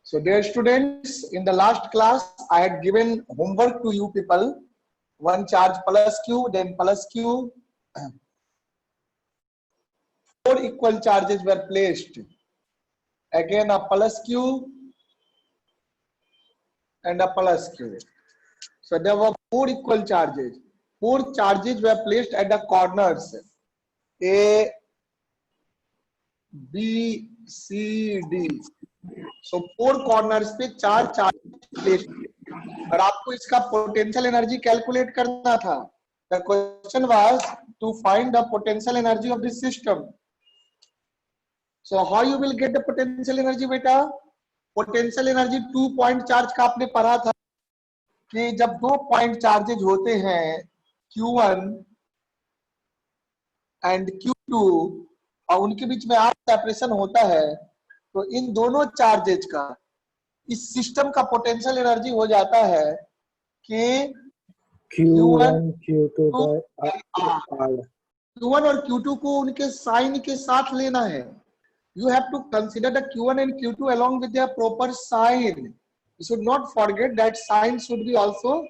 So dear students, in the last class, I had given homework to you people. One charge plus Q, then plus Q. Four equal charges were placed. Again a plus Q and a plus Q. So there were four equal charges. Four charges were placed at the corners A, B, C, D. So four corners पे चार charge place और आपको इसका potential energy calculate करना था. The question was to find the potential energy of this system. So how you will get the potential energy बेटा? Potential energy 2 point charge का आपने पढ़ा था कि जब दो पॉइंट चार्जेज होते हैं Q1 एंड Q2 और उनके बीच में आप सेपरेशन होता है तो इन दोनों चार्जेज का इस सिस्टम का पोटेंशियल एनर्जी हो जाता है कि Q1 Q2 Q1 और Q2 को उनके साइन के साथ लेना है. You have to consider the Q1 and Q2 along with their proper sign. You should not forget that sign should be also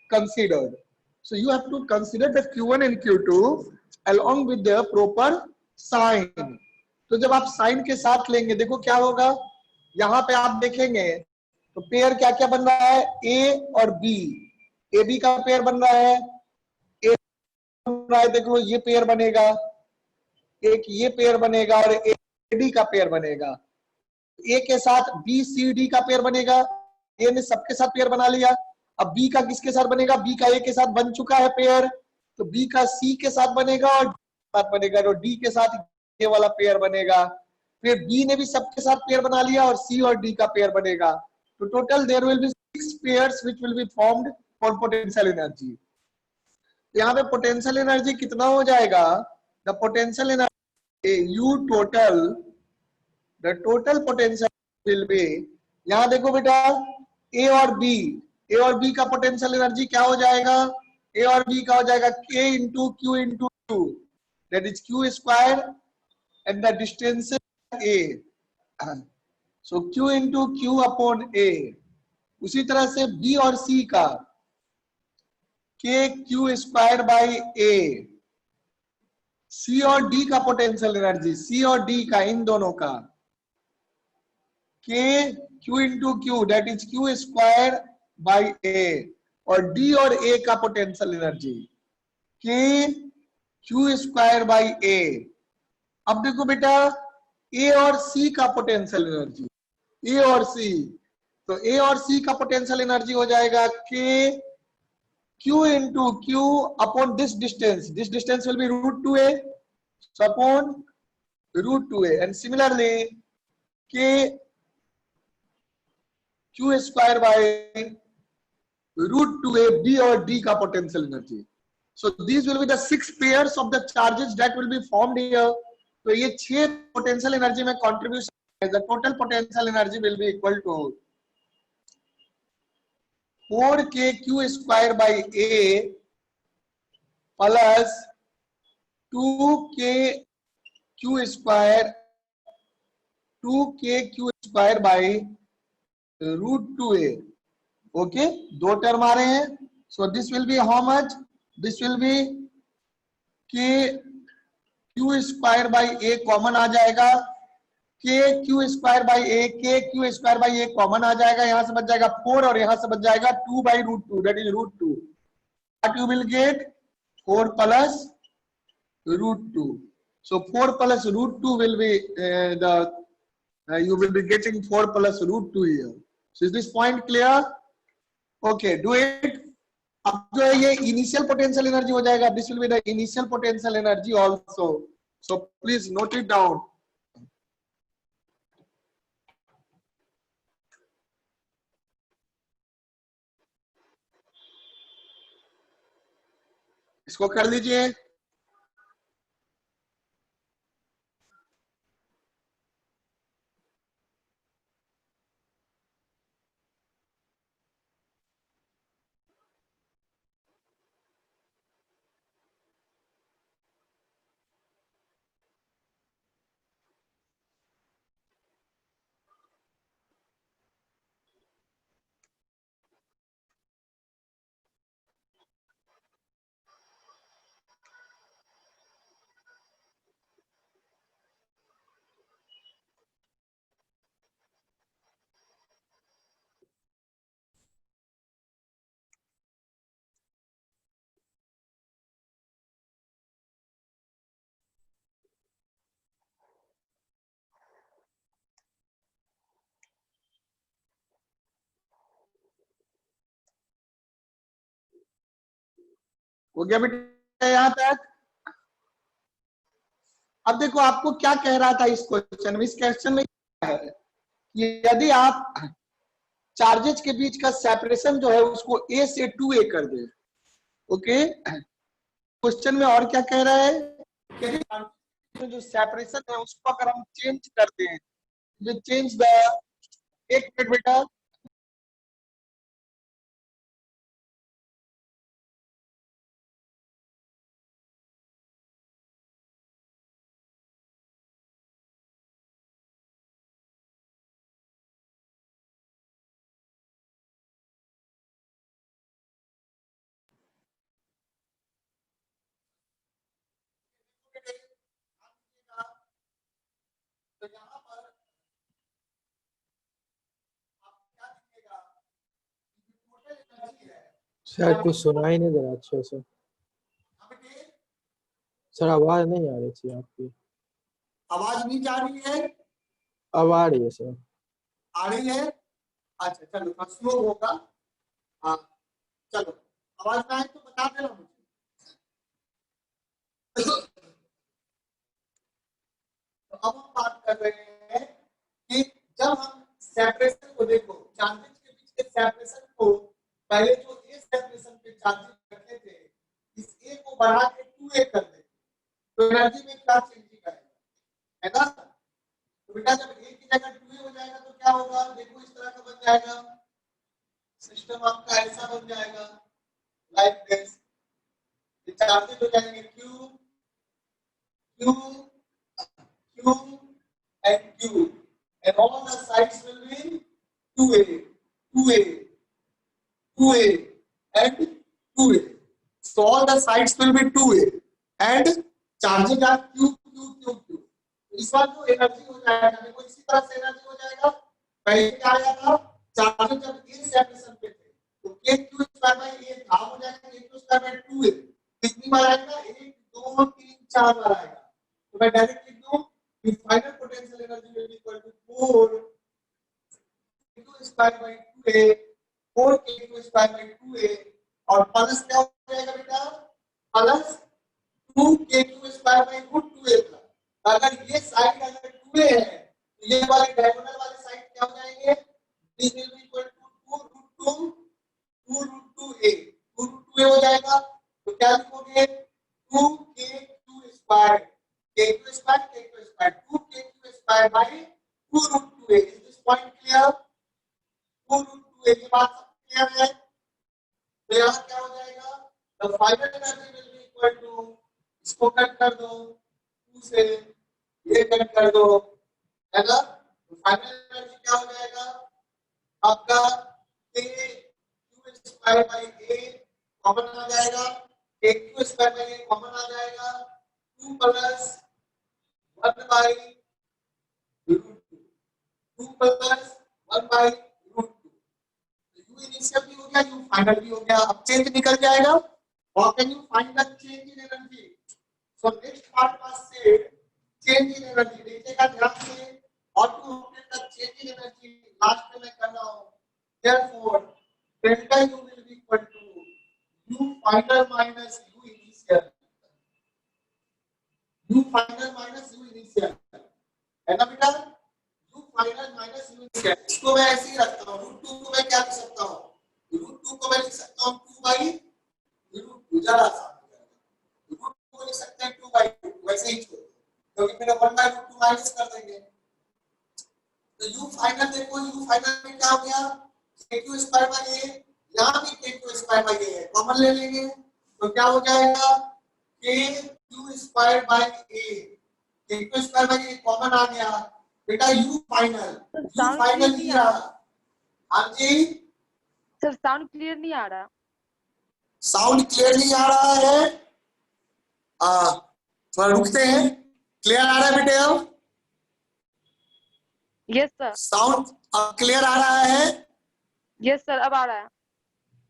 considered. So you have to consider the Q1 and Q2 along with their proper sign. तो जब आप sign के साथ लेंगे देखो क्या होगा. यहाँ पे आप देखेंगे तो पेयर क्या क्या बन रहा है A और B. AB का पेयर बन रहा है. A बन रहा है देख लो ये पेयर बनेगा. एक ये पेयर बनेगा और AD का पेयर बनेगा. A के साथ BCD का पेयर बनेगा. A ने सबके साथ पेयर बना लिया. अब B का किसके साथ बनेगा? B का A के साथ बन चुका है पेयर तो B का C के साथ बनेगा और साथ बनेगा और D के साथ ये वाला पेयर बनेगा. फिर B ने भी सबके साथ पेयर बना लिया और C और D का पेयर बनेगा. तो total there will be 6 pairs which will be formed for potential energy. यहाँ पे पोटेंशियल एनर्जी कितना हो जाएगा? The potential energy U total, the total potential will be, यहाँ देखो बेटा A और B का पोटेंशियल एनर्जी क्या हो जाएगा? A और B का हो जाएगा K into Q into 2, that is Q square and the distance A. So Q into Q upon A. उसी तरह से B और C का K Q square by A. C और D का पोटेंशियल एनर्जी, C और D का इन दोनों का K Q into Q, that is Q square by A. और D और A का potential energy K Q square by A. अब देखो बेटा A और C का पोटेंशियल एनर्जी, A और C, तो A और C का पोटेंशियल एनर्जी हो जाएगा K Q into Q upon this distance will be root 2A, so upon root 2A. And similarly K Q square by root 2A B or D का potential energy. So these will be the 6 pairs of the charges that will be formed here. तो ये 6 potential energy में contribution है. The total potential energy will be equal to 4K Q square by A plus 2K Q square by root 2A. Okay, दो term आ रहे हैं. So this will be how much? This will be K Q square by A common आ जाएगा. K Q square by A, K Q square by A common आ जाएगा. यहां से बच जाएगा 4 और यहां से बच जाएगा 2 by root 2, that is root 2. What you will get? 4 plus root 2. So 4 plus root 2 will be you will be getting 4 plus root 2 here. So is this point clear? Okay, do it. अब जो है ये initial potential energy हो जाएगा. This will be the initial potential energy also. So please note it down. इसको कर लीजिए. हो गया बेटा यहाँ तक? अब देखो आपको क्या कह रहा था इस क्वेश्चन में, इस क्वेश्चन में है कि यदि आप चार्जेस के बीच का सेपरेशन जो है उसको ए से 2a कर दे, ओके। क्वेश्चन में और क्या कह रहा है कि जो सेपरेशन है उसको अगर हम चेंज करते हैं, जो चेंज द, एक मिनट बेटा, तो यहाँ पर आपको क्या दिखेगा, टोटल एनर्जी है। सर कुछ सुनाई नहीं दे रहा अच्छे से। सर आवाज नहीं आ रही थी आपकी। आवाज नहीं जा रही है? अब आ रही है सर। आ रही है? अच्छा चलो, थोड़ा स्लो होगा। हाँ चलो, आवाज में आए तो बता देना मुझे। तो अब हम बात कर रहे हैं कि जब हम सेपरेशन को देखो, चार्जेस के बीच के सेपरेशन को पहले जो ए सेपरेशन पे चार्जेस रखे थे, इस ए को बढ़ा के 2a कर दे तो एनर्जी में क्या चेंजिंग आएगा, है ना? तो बेटा जब ए की जगह 2a हो जाएगा तो क्या होगा, देखो इस तरह का बन जाएगा सिस्टम आपका, ऐसा बन जाएगा लाइक दिस। चार्जेस हो जाएंगे q q q and q, and all the sides will be 2a 2a 2a and 2a, so all the sides will be 2a and charges are q q q q। इस बार जो energy हो जाएगा, देखो इसी तरह से energy हो जाएगा। पहले क्या आया था, चार्जेस जब ए सेपरेशन पे थे तो k q square by a था, हो जाएगा k q square by 2a। कितनी बार आएगा, 1 2 3 4 बार आएगा। तो मैं डायरेक्ट लिख दूं कि final potential energy will be equal to 4 k2 square by 2a, 4 k2 square by 2a, और प्लस क्या हो जाएगा बेटा, plus 2 k2 square by root 2a था। अगर ये साइड अगर 2a है तो ये वाली डायगोनल वाली साइड क्या हो जाएंगे, this will be equal to 2 root 2a, 2 root 2a हो जाएगा। तो क्या लिखोगे, 2k2 square k2 square k2 square 2k2 square by 2 root 2a। Is this point clear? 2 root 2a की बात क्लियर है? तो यहाँ क्या हो जाएगा, the final energy will be equal to, इसको कट कर दो 2 से, ये कट कर दो, है ना? तो फाइनल एनर्जी क्या हो जाएगा आपका, k q square by a common आ जाएगा, k q square by a common आ जाएगा, 2 plus 1 by root 2 plus 1 by root 2। U initial भी हो गया, यू फाइनल भी हो गया। अब चेंज निकल जाएगा। How can you find the change in energy? So next part was say change in energy, देखिएगा ध्यान से, और to obtain the change in energy last में मैं कर रहा हूं। Therefore delta U will be equal to U final minus U initial, U final minus U initial, है ना बेटा? U final minus U initial, इसको मैं ऐसे ही रखता हूं। रूट 2 को मैं क्या लिख सकता हूं, रूट 2 को मैं लिख सकता हूं 2 बाई रूट 2, जरा सा रूट 2 को लिख सकते हैं 2 बाई 2, वैसे ही छोड़, क्योंकि फिर 1 बाई रूट 2 माइनस कर देंगे। तो यू फाइनल देखो, यू फाइनल में क्या हो गया, k2 स्क्वायर बाय a, यहां भी k2 स्क्वायर बाय a है, कॉमन ले लेंगे तो क्या हो जाएगा, k2 square by a, k2 square by a common आ गया बेटा। यू फाइनल लिया। हाँ जी सर, साउंड क्लियर नहीं आ रहा। साउंड क्लियर नहीं आ रहा है, थोड़ा रुकते हैं। क्लियर आ रहा है बेटे? अब यस सर। साउंड क्लियर आ रहा है? यस सर, अब आ रहा है।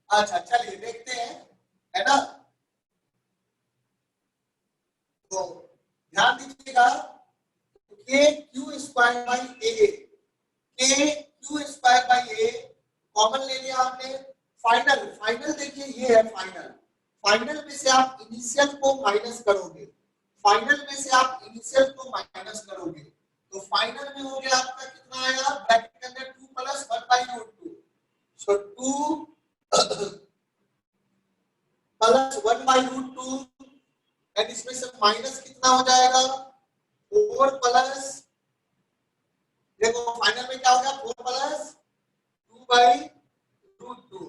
अच्छा चलिए देखते हैं, है ना? तो ध्यान दीजिएगा, k q square by a, k q square by a common ले लिया आपने। फाइनल देखिए ये है फाइनल, फाइनल में से आप इनिशियल को माइनस करोगे, फाइनल में से आप इनिशियल को माइनस करोगे, तो फाइनल में हो गया आपका कितना आया, ब्रैकेट के अंदर 2 प्लस 1/√2, सो 2 प्लस 1/√2 एंड इसमें से माइनस कितना हो जाएगा, 4 प्लस, देखो फाइनल में क्या हो गया, 4 प्लस 2/√2,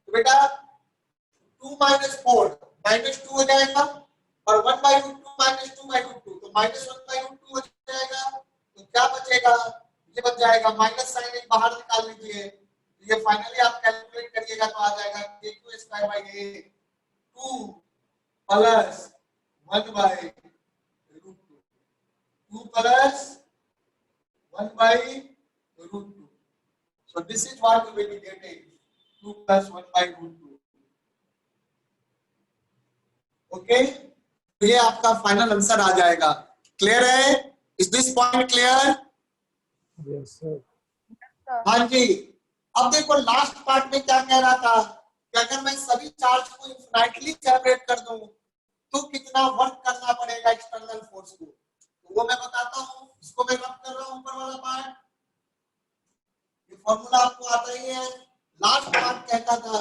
तो बेटा 2 माइनस 4 -2 हो जाएगा, और 1/√2 माइनस 2/√2 तो -1/√2 हो जाएगा, तो क्या बचेगा, ये बच जाएगा, माइनस साइन एक बाहर निकाल लीजिए, ये फाइनली आप कैलकुलेट करिएगा तो आ जाएगा k2² 2 plus 1/√2, 2 plus 1/√2, so this is what you will be getting, 2 plus 1/√2. Okay, तो ये आपका फाइनल आंसर आ जाएगा। क्लियर है? Is this point clear? Yes sir. हाँ जी। अब देखो लास्ट पार्ट में क्या कह रहा था कि अगर मैं सभी चार्ज को इन्फिनाइटली सेपरेट कर दूं तो कितना वर्क करना पड़ेगा एक्सटर्नल फोर्स को, तो वो मैं बताता हूं। इसको मैं रब कर रहा हूं ऊपर वाला पार्ट, ये फॉर्मूला आपको आता ही है। लास्ट पार्ट कहता था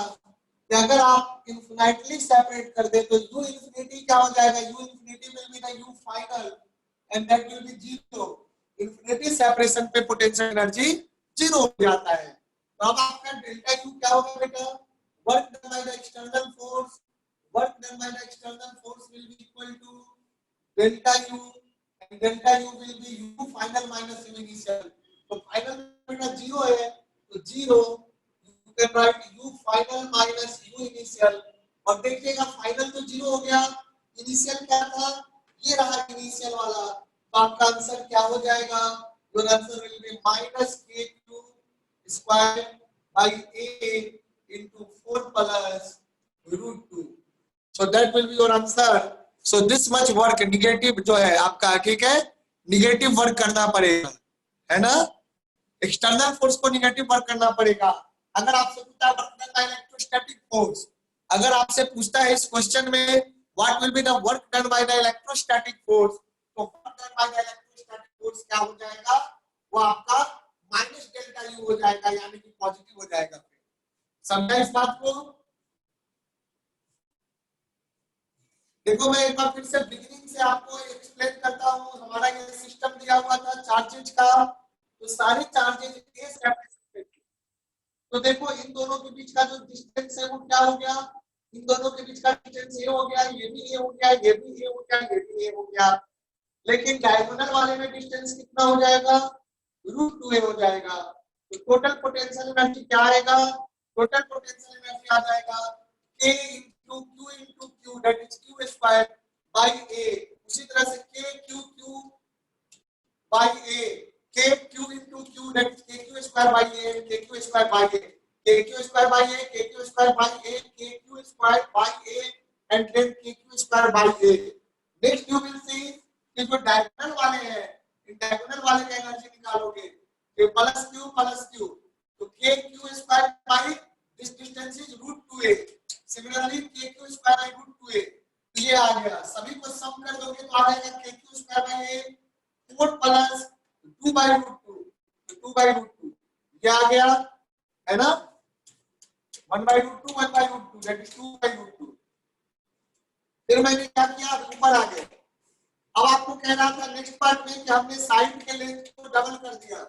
कि अगर आप इन्फिनिटली सेपरेट कर दे तो u इंफिनिटी क्या हो जाएगा, u infinity will be the u final and that will B 0। Infinity separation पे पोटेंशियल एनर्जी 0 हो जाता है। तो अब आपका डेल्टा u क्या होगा बेटा, work done by the external force, work done by the external force will be equal to delta u and delta u will be u final minus u initial. तो फाइनल बेटा 0 है, तो 0 you can write u final minus u initial, और देखिएगा final तो 0 हो गया, initial क्या था, ये रहा इनिशियल वाला, तो आपका आंसर क्या हो जाएगा, your answer will be -k2² by a into 4 plus √2, so that will be your answer। so this much work negative जो है आपका, ठीक है, निगेटिव वर्क करना पड़ेगा, है ना, एक्सटर्नल फोर्स को निगेटिव वर्क करना पड़ेगा। अगर आपसे पूछता है work done by electrostatic force, अगर आपसे पूछता है इस क्वेश्चन में what will be the work done by the electrostatic force, तो work done by the electrostatic force क्या हो जाएगा, वो आपका माइनस डेल्टा यू हो जाएगा, यानी कि पॉजिटिव हो जाएगा। समझा इस बात को? देखो मैं एक बार फिर से बिगिनिंग से आपको एक्सप्लेन करता हूं। हमारा ये सिस्टम दिया हुआ था चार्जेज का, तो सारे चार्जेज ए सेपरेशन पे, तो देखो इन दोनों के बीच का जो डिस्टेंस है वो क्या हो गया, इन दोनों के बीच का डिस्टेंस ए हो गया, ये भी ए हो गया, ये भी ए हो गया, ये भी ए हो गया, लेकिन डायगोनल वाले में डिस्टेंस कितना हो जाएगा, √2a हो जाएगा। तो टोटल पोटेंशियल एनर्जी क्या आएगा, टोटल पोटेंशियल एनर्जी आ जाएगा k q q that is q² by a। उसी तरह से k q by a, k q into q that is kq² by a, kq² by a, kq² by a, kq² by a, kq² by a and then kq² by a। next you will see कि जो diagonal वाले हैं, इन diagonal वाले का energy निकालोगे कि +q, तो kq² by this distance is √2a, similarly kq² by √2a, तो ये आ गया, सभी को सम कर दोगे तो आ जाएगा kq² by a 4 प्लस 2/√2, 2/√2 ये आ गया, है ना, 1/√2 दैट इज 2/√2। फिर मैंने क्या किया, ऊपर आ गया। अब आपको कह रहा था नेक्स्ट पार्ट में कि हमने साइड के लेंथ को डबल कर दिया,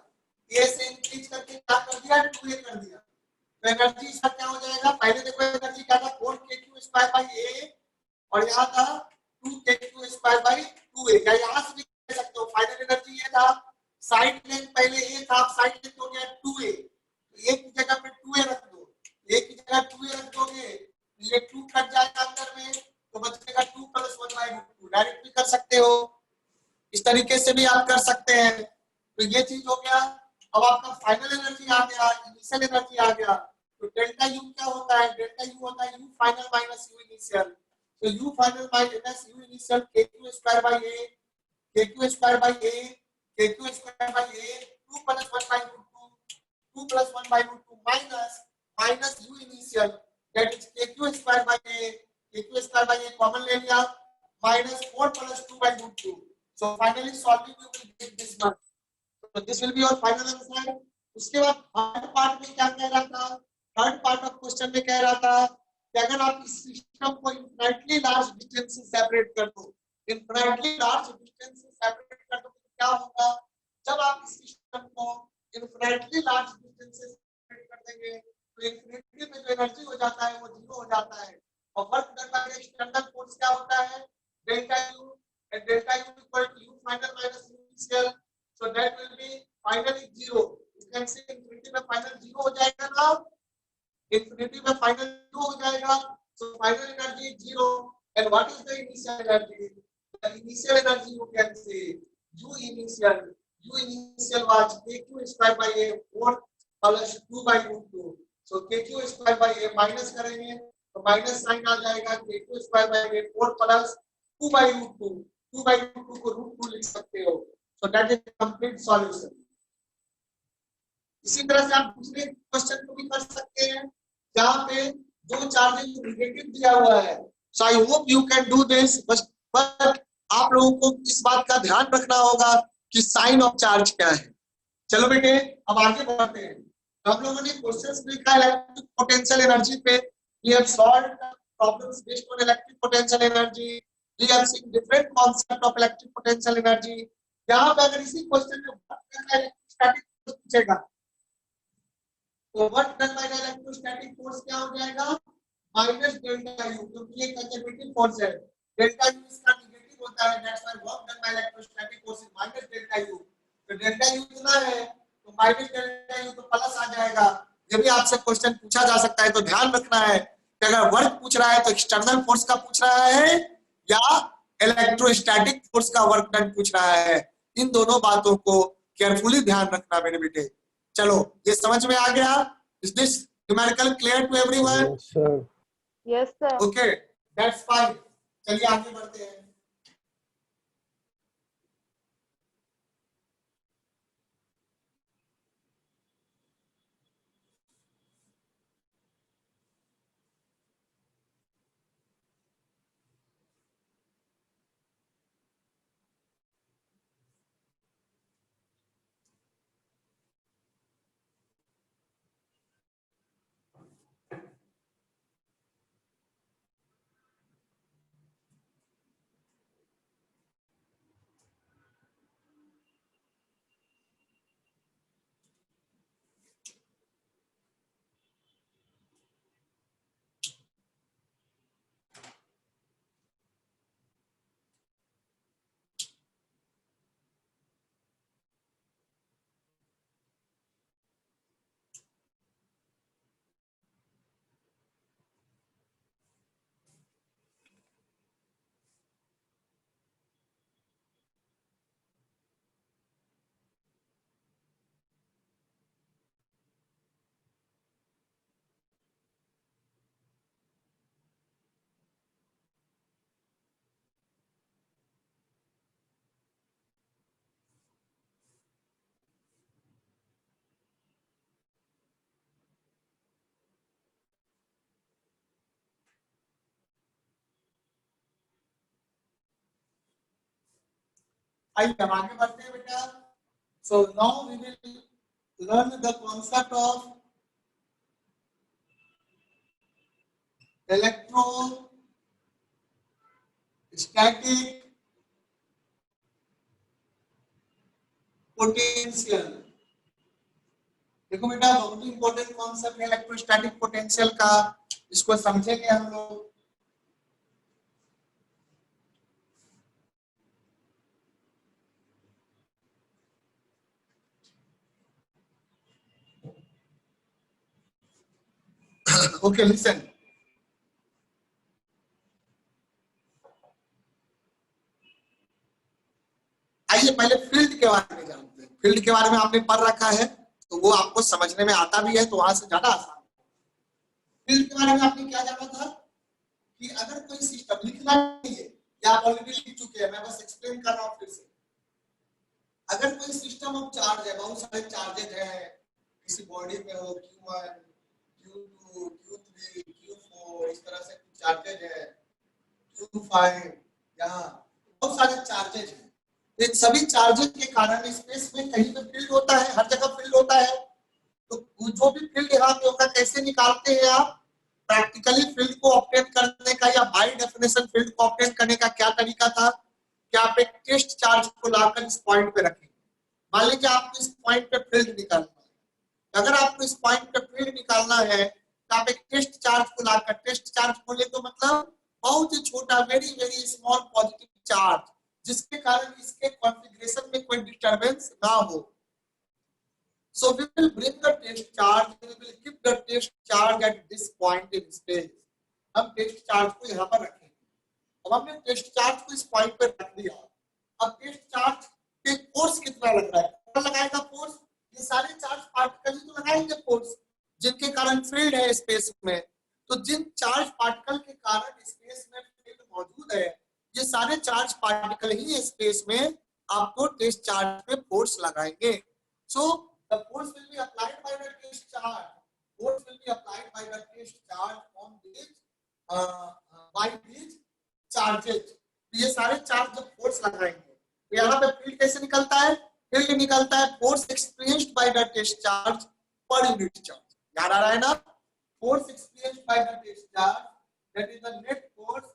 ए से इंक्रीज करके क्या कर दिया, 2a कर दिया, तो एनर्जी इसका क्या हो जाएगा, पहले देखो एनर्जी क्या था 4kq² by a और यहाँ था 2kq² by 2a, क्या यहाँ से भी कह सकते हो, फाइनल एनर्जी ये था, साइड लेंथ पहले a था, साइड लेंथ हो गया 2a, तो एक की जगह पे 2a रख दो, एक की जगह 2a रख दोगे, ये 2 कट जाएगा अंदर में, तो बचेगा 2 + 1/√2, डायरेक्ट भी कर सकते हो, इस तरीके से भी आप कर सकते हैं। तो ये चीज हो गया। अब आपका फाइनल एनर्जी आ गया, इनिशियल एनर्जी आ गया, तो डेल्टा यू क्या होता है, डेल्टा यू होता है U final minus U initial, तो U final minus U initial kq² by a, kq² by a, kq² by a 2 + 1/√2, 2 + 1/√2 minus u initial that is kq² by a, Q square by A common ले लिया, minus 4 plus 2 by root 2. So finally solving you will get this much. So this will be your final answer. उसके बाद third part में क्या कह रहा था? Third part of question में कह रहा था कि अगर आप इस सिस्टम को इनफिनिटली लार्ज डिस्टेंस से सेपरेट कर दो, इनफिनिटली लार्ज डिस्टेंस से सेपरेट कर दो तो क्या होगा? जब आप इस सिस्टम को इनफिनिटली लार्ज डिस्टेंस से सेपरेट कर देंगे तो इनफिनिटी में जो एनर्जी हो जाता है वो जीरो हो जाता है, और work done by external force क्या होता है? Delta U, and delta U equal to U final minus U initial, so that will be finally zero. You can say infinity में फाइनल जीरो हो जाएगा ना, इनफिनिटी में फाइनल जीरो हो जाएगा, so final energy is zero. And what is the initial energy? The initial energy you can say u initial was kq square by a 4 plus 2 by root 2. So kq square by a minus करेंगे तो minus sign आ जाएगा, kq square by a 4 plus 2 by root 2. 2 by root 2 को root 2 लिख सकते हो. So that is complete solution. इसी तरह से आप दूसरे क्वेश्चन को भी कर सकते हैं जहां पे दो चार्जेस नेगेटिव दिया हुआ है. So I hope you can do this, but आप लोगों को इस बात का ध्यान रखना होगा कि साइन ऑफ चार्ज क्या है. चलो बेटे अब आगे बढ़ते हैं. तो हम लोगों ने क्वेश्चंस लिखा है इलेक्ट्रिक पोटेंशियल एनर्जी पे. We have solved problems based on electric potential energy. We have seen different concept of electric potential energy. यहां पे अगर इसी क्वेश्चन में इलेक्ट्रोस्टैटिक फोर्स पूछेगा तो work done by the electrostatic force क्या हो जाएगा? माइनस डेल्टा यू, क्योंकि ये कंजर्वेटिव फोर्स है. डेल्टा यू इसका नेगेटिव होता है, that's why work done by electrostatic force is minus delta U. तो डेल्टा यू इतना है तो माइनस डेल्टा यू तो प्लस आ जाएगा. ये भी आपसे क्वेश्चन पूछा जा सकता है, तो ध्यान रखना है कि अगर वर्क पूछ रहा है तो एक्सटर्नल फोर्स का पूछ रहा है या इलेक्ट्रोस्टैटिक फोर्स का वर्क डन पूछ रहा है. इन दोनों बातों को केयरफुली ध्यान रखना मेरे बेटे. चलो ये समझ में आ गया? Is this numerical clear to everyone? Yes, sir. Yes, sir. Okay, that's fine. चलिए आगे बढ़ते हैं. आइए हम आगे बढ़ते हैं बेटा. So now we will learn the concept of electrostatic potential. देखो बेटा बहुत ही इंपॉर्टेंट कॉन्सेप्ट है इलेक्ट्रोस्टैटिक पोटेंशियल का. इसको समझेंगे हम लोग. Okay, listen. आइए पहले फील्ड के बारे में जानते हैं. फील्ड के बारे में आपने पढ़ रखा है तो वो आपको समझने में आता भी है, तो वहां से ज्यादा आसान है. फील्ड के बारे में आपने क्या जाना था कि अगर कोई सिस्टम लिखना नहीं है या आप ऑलरेडी लिख चुके हैं, मैं बस एक्सप्लेन कर रहा हूं फिर से. अगर कोई सिस्टम ऑफ चार्ज है, बहुत सारे चार्जेज हैं, किसी बॉडी में हो Q1, Q2, Q3, Q4, इस तरह से कुछ चार्जेज है, Q5, यहाँ बहुत सारे चार्जेज हैं। इन सभी चार्जेस के कारण स्पेस में कहीं पे फील्ड होता है, हर जगह फील्ड होता है। तो जो भी फील्ड यहाँ पे होगा कैसे निकालते हैं आप? प्रैक्टिकली फील्ड को ऑब्टेन करने का या बाय डेफिनेशन फील्ड को ऑब्टेन करने का क्या तरीका था कि आप एक टेस्ट चार्ज को लाकर इस पॉइंट पे रखें। मान लीजिए आपको इस पॉइंट पे फील्ड निकालना है। अगर आपको इस पॉइंट पे फील्ड निकालना है तो आप एक टेस्ट चार्ज को लाकर, टेस्ट चार्ज बोले तो मतलब बहुत ही छोटा, very very small positive charge, जिसके कारण इसके कॉन्फ़िगरेशन में कोई डिस्टरबेंस ना हो। So we will bring the test charge, we will keep the test charge at this point in space. हम टेस्ट चार्ज को यहाँ पर रखेंगे। अब हमने टेस्ट चार्ज को इस पॉइंट पर रख दिया। अब टेस्ट चार्ज पे फोर्स कितना लग रहा है? कौन लगाएगा फोर्स? ये सारे चार्ज पार्टिकल ही तो लगाएंगे फोर्स, जिनके कारण फील्ड है स्पेस में। तो जिन चार्ज पार्टिकल के कारण स्पेस में फील्ड मौजूद है, ये सारे चार्ज पार्टिकल ही स्पेस में आपको टेस्ट चार्ज पे फोर्स लगाएंगे। So the force will be applied by the test charge. Force will be applied by the test charge on these by these charges. ये सारे चार्ज जब फोर्स लगाएंगे तो यहाँ पे फील्ड कैसे निकलता है? फील्ड निकलता है force experienced by the test charge पर यूनिट चार्ज। याद आ रहा है ना? Force experienced by the test charge, that is the net force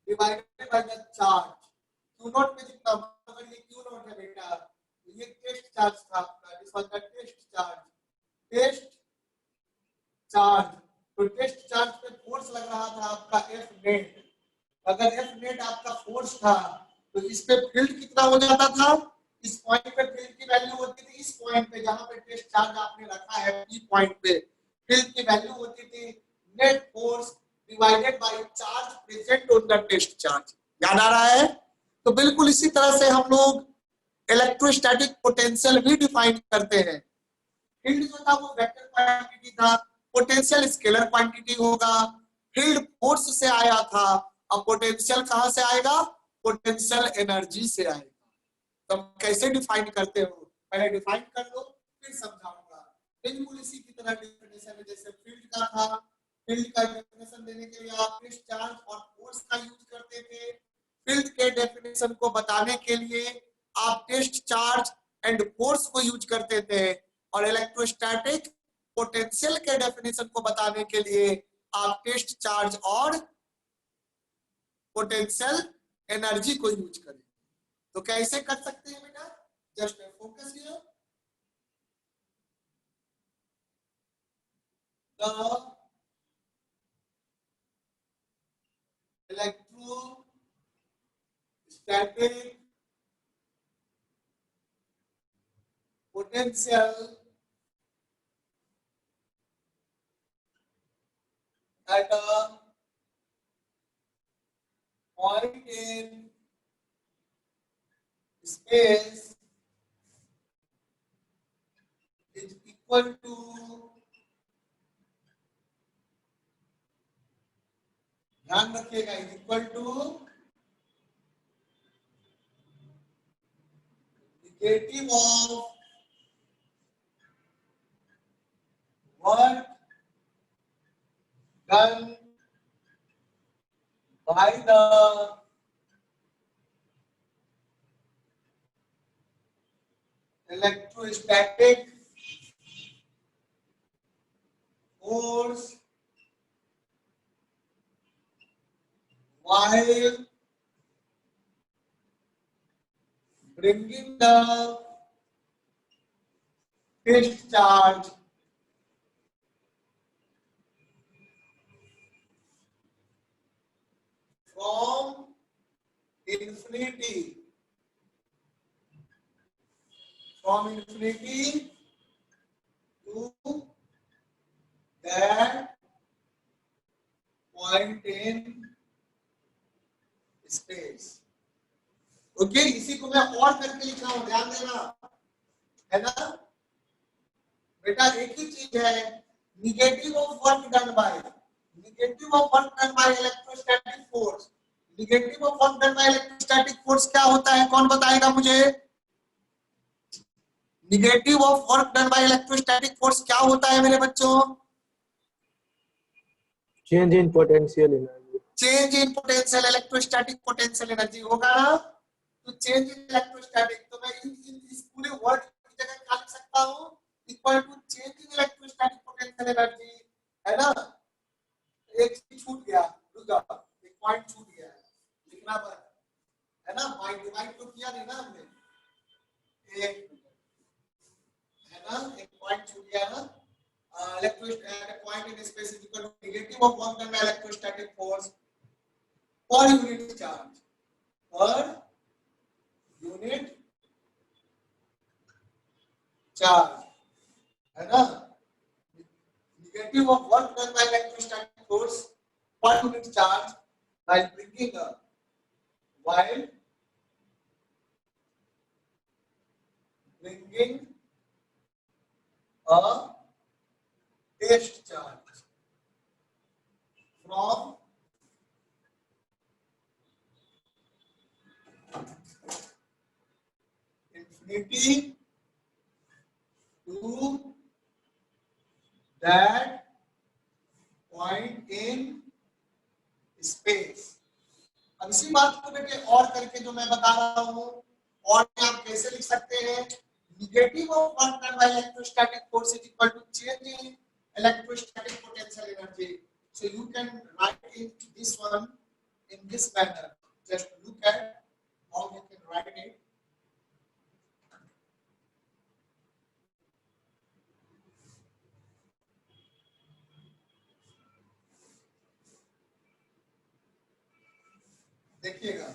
divided by the charge. Q naught में जितना, अगर ये Q नॉट है बेटा, ये टेस्ट चार्ज था आपका, this was the test charge. Test charge, तो टेस्ट चार्ज पे फोर्स लग रहा था आपका F नेट। अगर F नेट आपका फोर्स था तो इस पे फील्ड कितना हो जाता था? इस पॉइंट पे फील्ड की वैल्यू होती थी, इस पॉइंट पे जहां पे टेस्ट चार्ज आपने रखा है P पॉइंट पे, फील्ड की वैल्यू होती थी net force divided by charge present on the test charge. याद आ रहा है? तो बिल्कुल इसी तरह से हम लोग इलेक्ट्रोस्टैटिक पोटेंशियल भी डिफाइन करते हैं। फील्ड जो था वो वेक्टर क्वांटिटी था, पोटेंशियल स्केलर क्वांटिटी होगा। फील्ड फोर्स से आया था, अब पोटेंशियल कहां से आएगा? पोटेंशियल एनर्जी से आएगा। तो कैसे डिफाइन करते हो? पहले डिफाइन कर लो फिर समझाऊंगा। बिल्कुल इसी की तरह डेफिनेशन है जैसे फील्ड का था। फील्ड का डेफिनेशन देने के लिए आप टेस्ट चार्ज और फोर्स का यूज करते थे। फील्ड के डेफिनेशन को बताने के लिए आप टेस्ट चार्ज एंड फोर्स को यूज करते थे, और इलेक्ट्रोस्टैटिक पोटेंशियल के डेफिनेशन को बताने के लिए आप टेस्ट चार्ज और पोटेंशियल एनर्जी को यूज करें। तो कैसे कर सकते हैं बेटा? Just focus here. The electrostatic potential at a point in space is equal to ध्यान रखिएगा, equal to negative of work done by the electrostatic force while bringing the test charge from infinity to that point in space। Okay, इसी को मैं और करके लिख रहा हूं, ध्यान देना, है ना बेटा? एक ही चीज है, negative of work done by electrostatic force. Negative of work done by electrostatic force क्या होता है? कौन बताएगा मुझे? Negative of work done by electrostatic force क्या होता है मेरे बच्चों? Change in potential energy. Change in potential electrostatic potential energy होगा ना, तो चेंज इन इलेक्ट्रोस्टैटिक, तो मैं इस पूरे वर्ड की जगह क्या लिख सकता हूँ, equal to change in electrostatic potential energy, है ना। एक चीज छूट गया, रुक जाओ, एक पॉइंट छूट गया है, लिखना है ना, बाय डिवाइड तो किया नहीं ना हमने, एक है ना, एक पॉइंट छूट गया ना, electrostatic point in space is equal to negative of work done by electrostatic force per unit charge, per unit charge, है ना, negative of work done by electrostatic force per unit charge while bringing a test charge from infinity to that point in space। अब इसी बात को बेटे और करके जो मैं बता रहा हूं, और आप कैसे लिख सकते हैं, negative of work done by electrostatic force is equal to change in electrostatic potential energy. So you can write it this one in this manner. Just look at how you can write it. देखिएगा,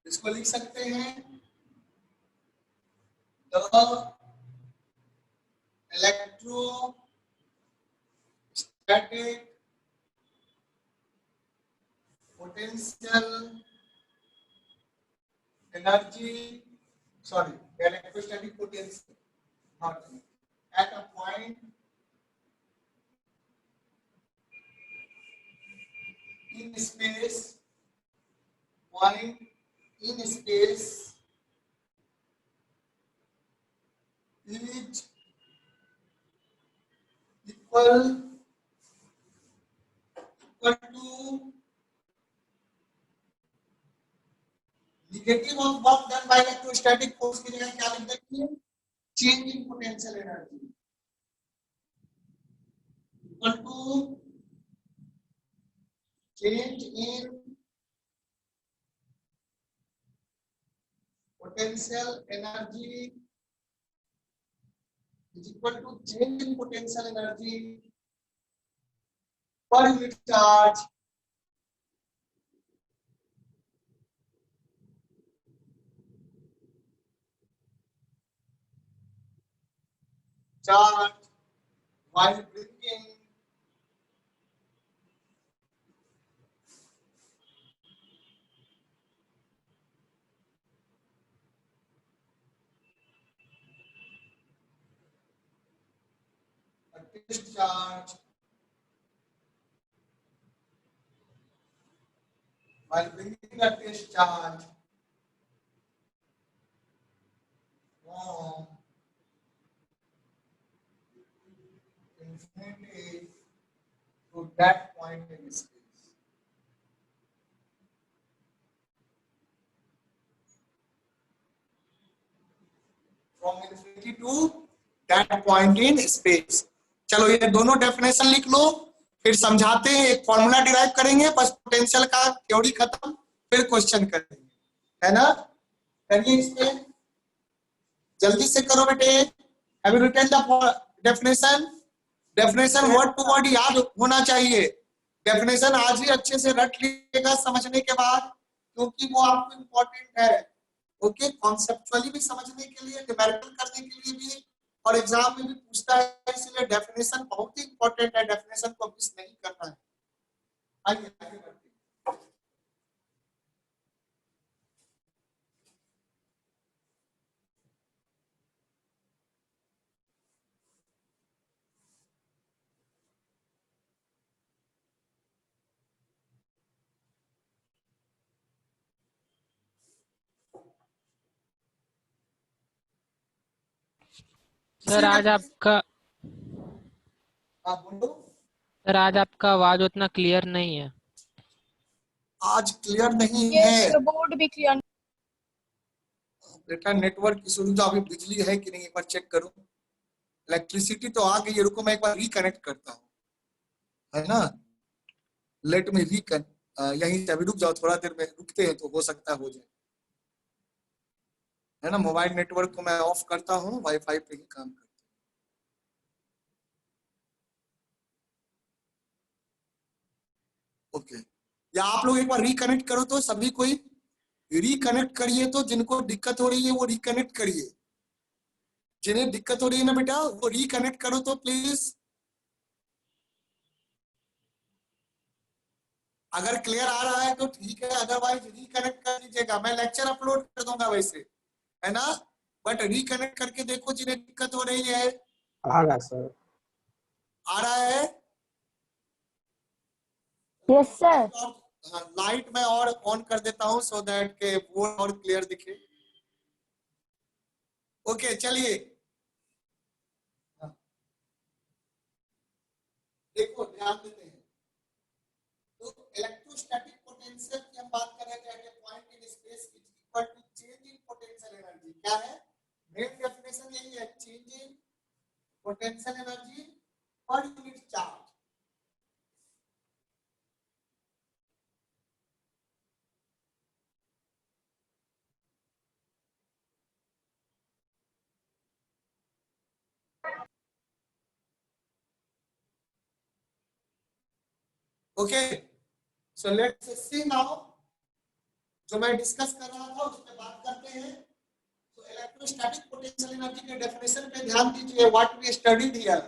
इसको लिख सकते हैं, the electrostatic potential energy, sorry, electrostatic potential, not at a point in space, point in space is equal to negative of work done by electrostatic force की जगह क्या लिख देंगे, change in potential energy equal to change in potential energy is equal to change in potential energy per unit charge while bringing a test charge from infinity to that point in space. From infinity to that point in space. चलो ये दोनों definition लिख लो, फिर समझाते हैं, एक formula derive करेंगे, बस पोटेंशियल का थ्योरी खत्म, फिर क्वेश्चन करेंगे, है ना। करिए इस पे, जल्दी से करो बेटे। Have you written the definition? Definition word to word याद होना चाहिए, डेफिनेशन आज ही अच्छे से रट लीजिएगा समझने के बाद, क्योंकि वो आपको इम्पोर्टेंट है। ओके, कॉन्सेप्चुअली भी समझने के लिए, न्यूमेरिकल करने के लिए भी और एग्जाम में भी पूछता है, इसलिए डेफिनेशन बहुत ही इंपॉर्टेंट है, डेफिनेशन को मिस नहीं करना है। आइए आगे बढ़ते हैं। सर आज आपका आप बोलो। सर आज आपका आवाज उतना क्लियर नहीं है। आज क्लियर नहीं ये है बोर्ड भी क्लियर। बेटा, नेटवर्क इशू। तो अभी बिजली है कि नहीं एक बार चेक करो। इलेक्ट्रिसिटी तो आ गई है, रुको मैं एक बार रिकनेक्ट करता हूँ, है ना। लेट में यहीं से अभी रुक जाओ, थोड़ा देर में रुकते हैं तो हो सकता हो जाए, है ना। मोबाइल नेटवर्क को मैं ऑफ करता हूँ, वाईफाई पे ही काम करता हूँ। ओके, या आप लोग एक बार रिकनेक्ट करो तो, सभी कोई रिकनेक्ट करिए। तो जिनको दिक्कत हो रही है वो रिकनेक्ट करिए, जिन्हें दिक्कत हो रही है ना बेटा वो रिकनेक्ट करो तो प्लीज। अगर क्लियर आ रहा है तो ठीक है, अदरवाइज रिकनेक्ट कर दीजिएगा। मैं लेक्चर अपलोड कर दूंगा वैसे, है ना, बट रिकनेक्ट करके देखो जिन्हें दिक्कत हो रही है। आ रहा सर। आ रहा है? Yes sir. हाँ, लाइट मैं और ऑन कर देता हूँ सो दैट के बोर्ड और क्लियर दिखे। ओके चलिए, देखो ध्यान देते हैं। तो इलेक्ट्रोस्टैटिक पोटेंशियल की हम बात कर रहे थे, at a point in space is equal to change in potential energy. क्या है मेन डेफिनेशन? यही है, change in potential energy per unit charge. Okay, so let's see now, जो मैं डिस्कस कर रहा था उस पे बात करते हैं। तो इलेक्ट्रोस्टैटिक पोटेंशियल एनर्जी के डेफिनेशन पे ध्यान दीजिए, व्हाट वी स्टडीड हियर।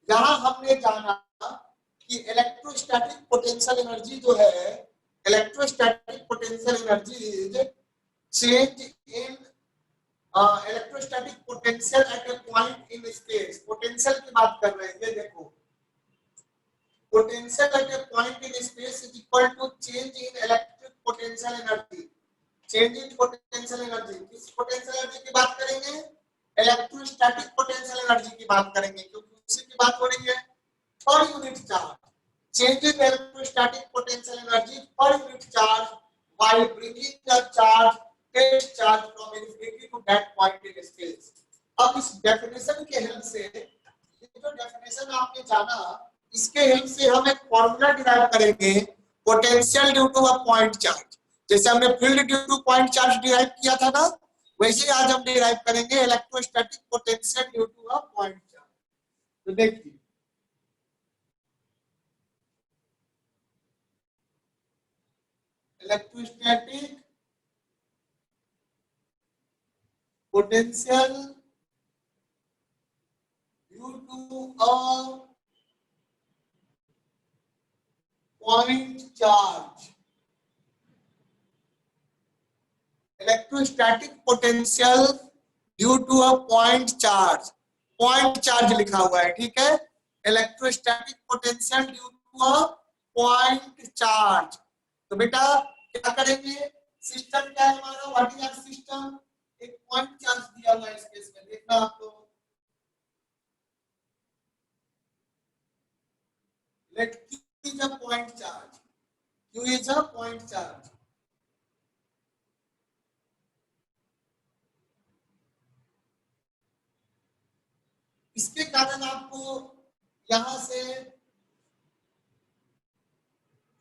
यहां हमने जाना कि इलेक्ट्रोस्टैटिक पोटेंशियल एनर्जी जो है, electrostatic potential energy is change in electrostatic potential eight a point in space. Potential की बात कर रहे हैं, ये देखो, potential at a point in space is equal to change in electric potential energy. Change in potential energy, किस potential energy की बात करेंगे? इलेक्ट्रोस्टैटिक पोटेंशियल एनर्जी की बात करेंगे, क्योंकि उसी की बात हो रही है। पर unit charge, change in electrostatic potential energy per unit charge while bringing the charge test charge from infinity to that point in space. अब इस डेफिनेशन के हेल्प से, ये जो डेफिनेशन आपने जाना, इसके हेल्प से हम एक फॉर्मूला डिराइव करेंगे, potential due to a point charge. जैसे हमने field due to point charge derive किया था ना, वैसे ही आज हम डिराइव करेंगे electrostatic potential due to a point charge. तो देखिए, electrostatic potential due to a point charge, electrostatic potential due to a point charge. Point charge लिखा हुआ है, ठीक है। Electrostatic potential due to a point charge. तो बेटा क्या करेंगे, सिस्टम क्या है हमारा, व्हाट इज आवर सिस्टम? एक पॉइंट चार्ज दिया हुआ है इस केस में, देखना आपको। Let Q is a point charge. Q is a point charge. इसके कारण आपको यहां से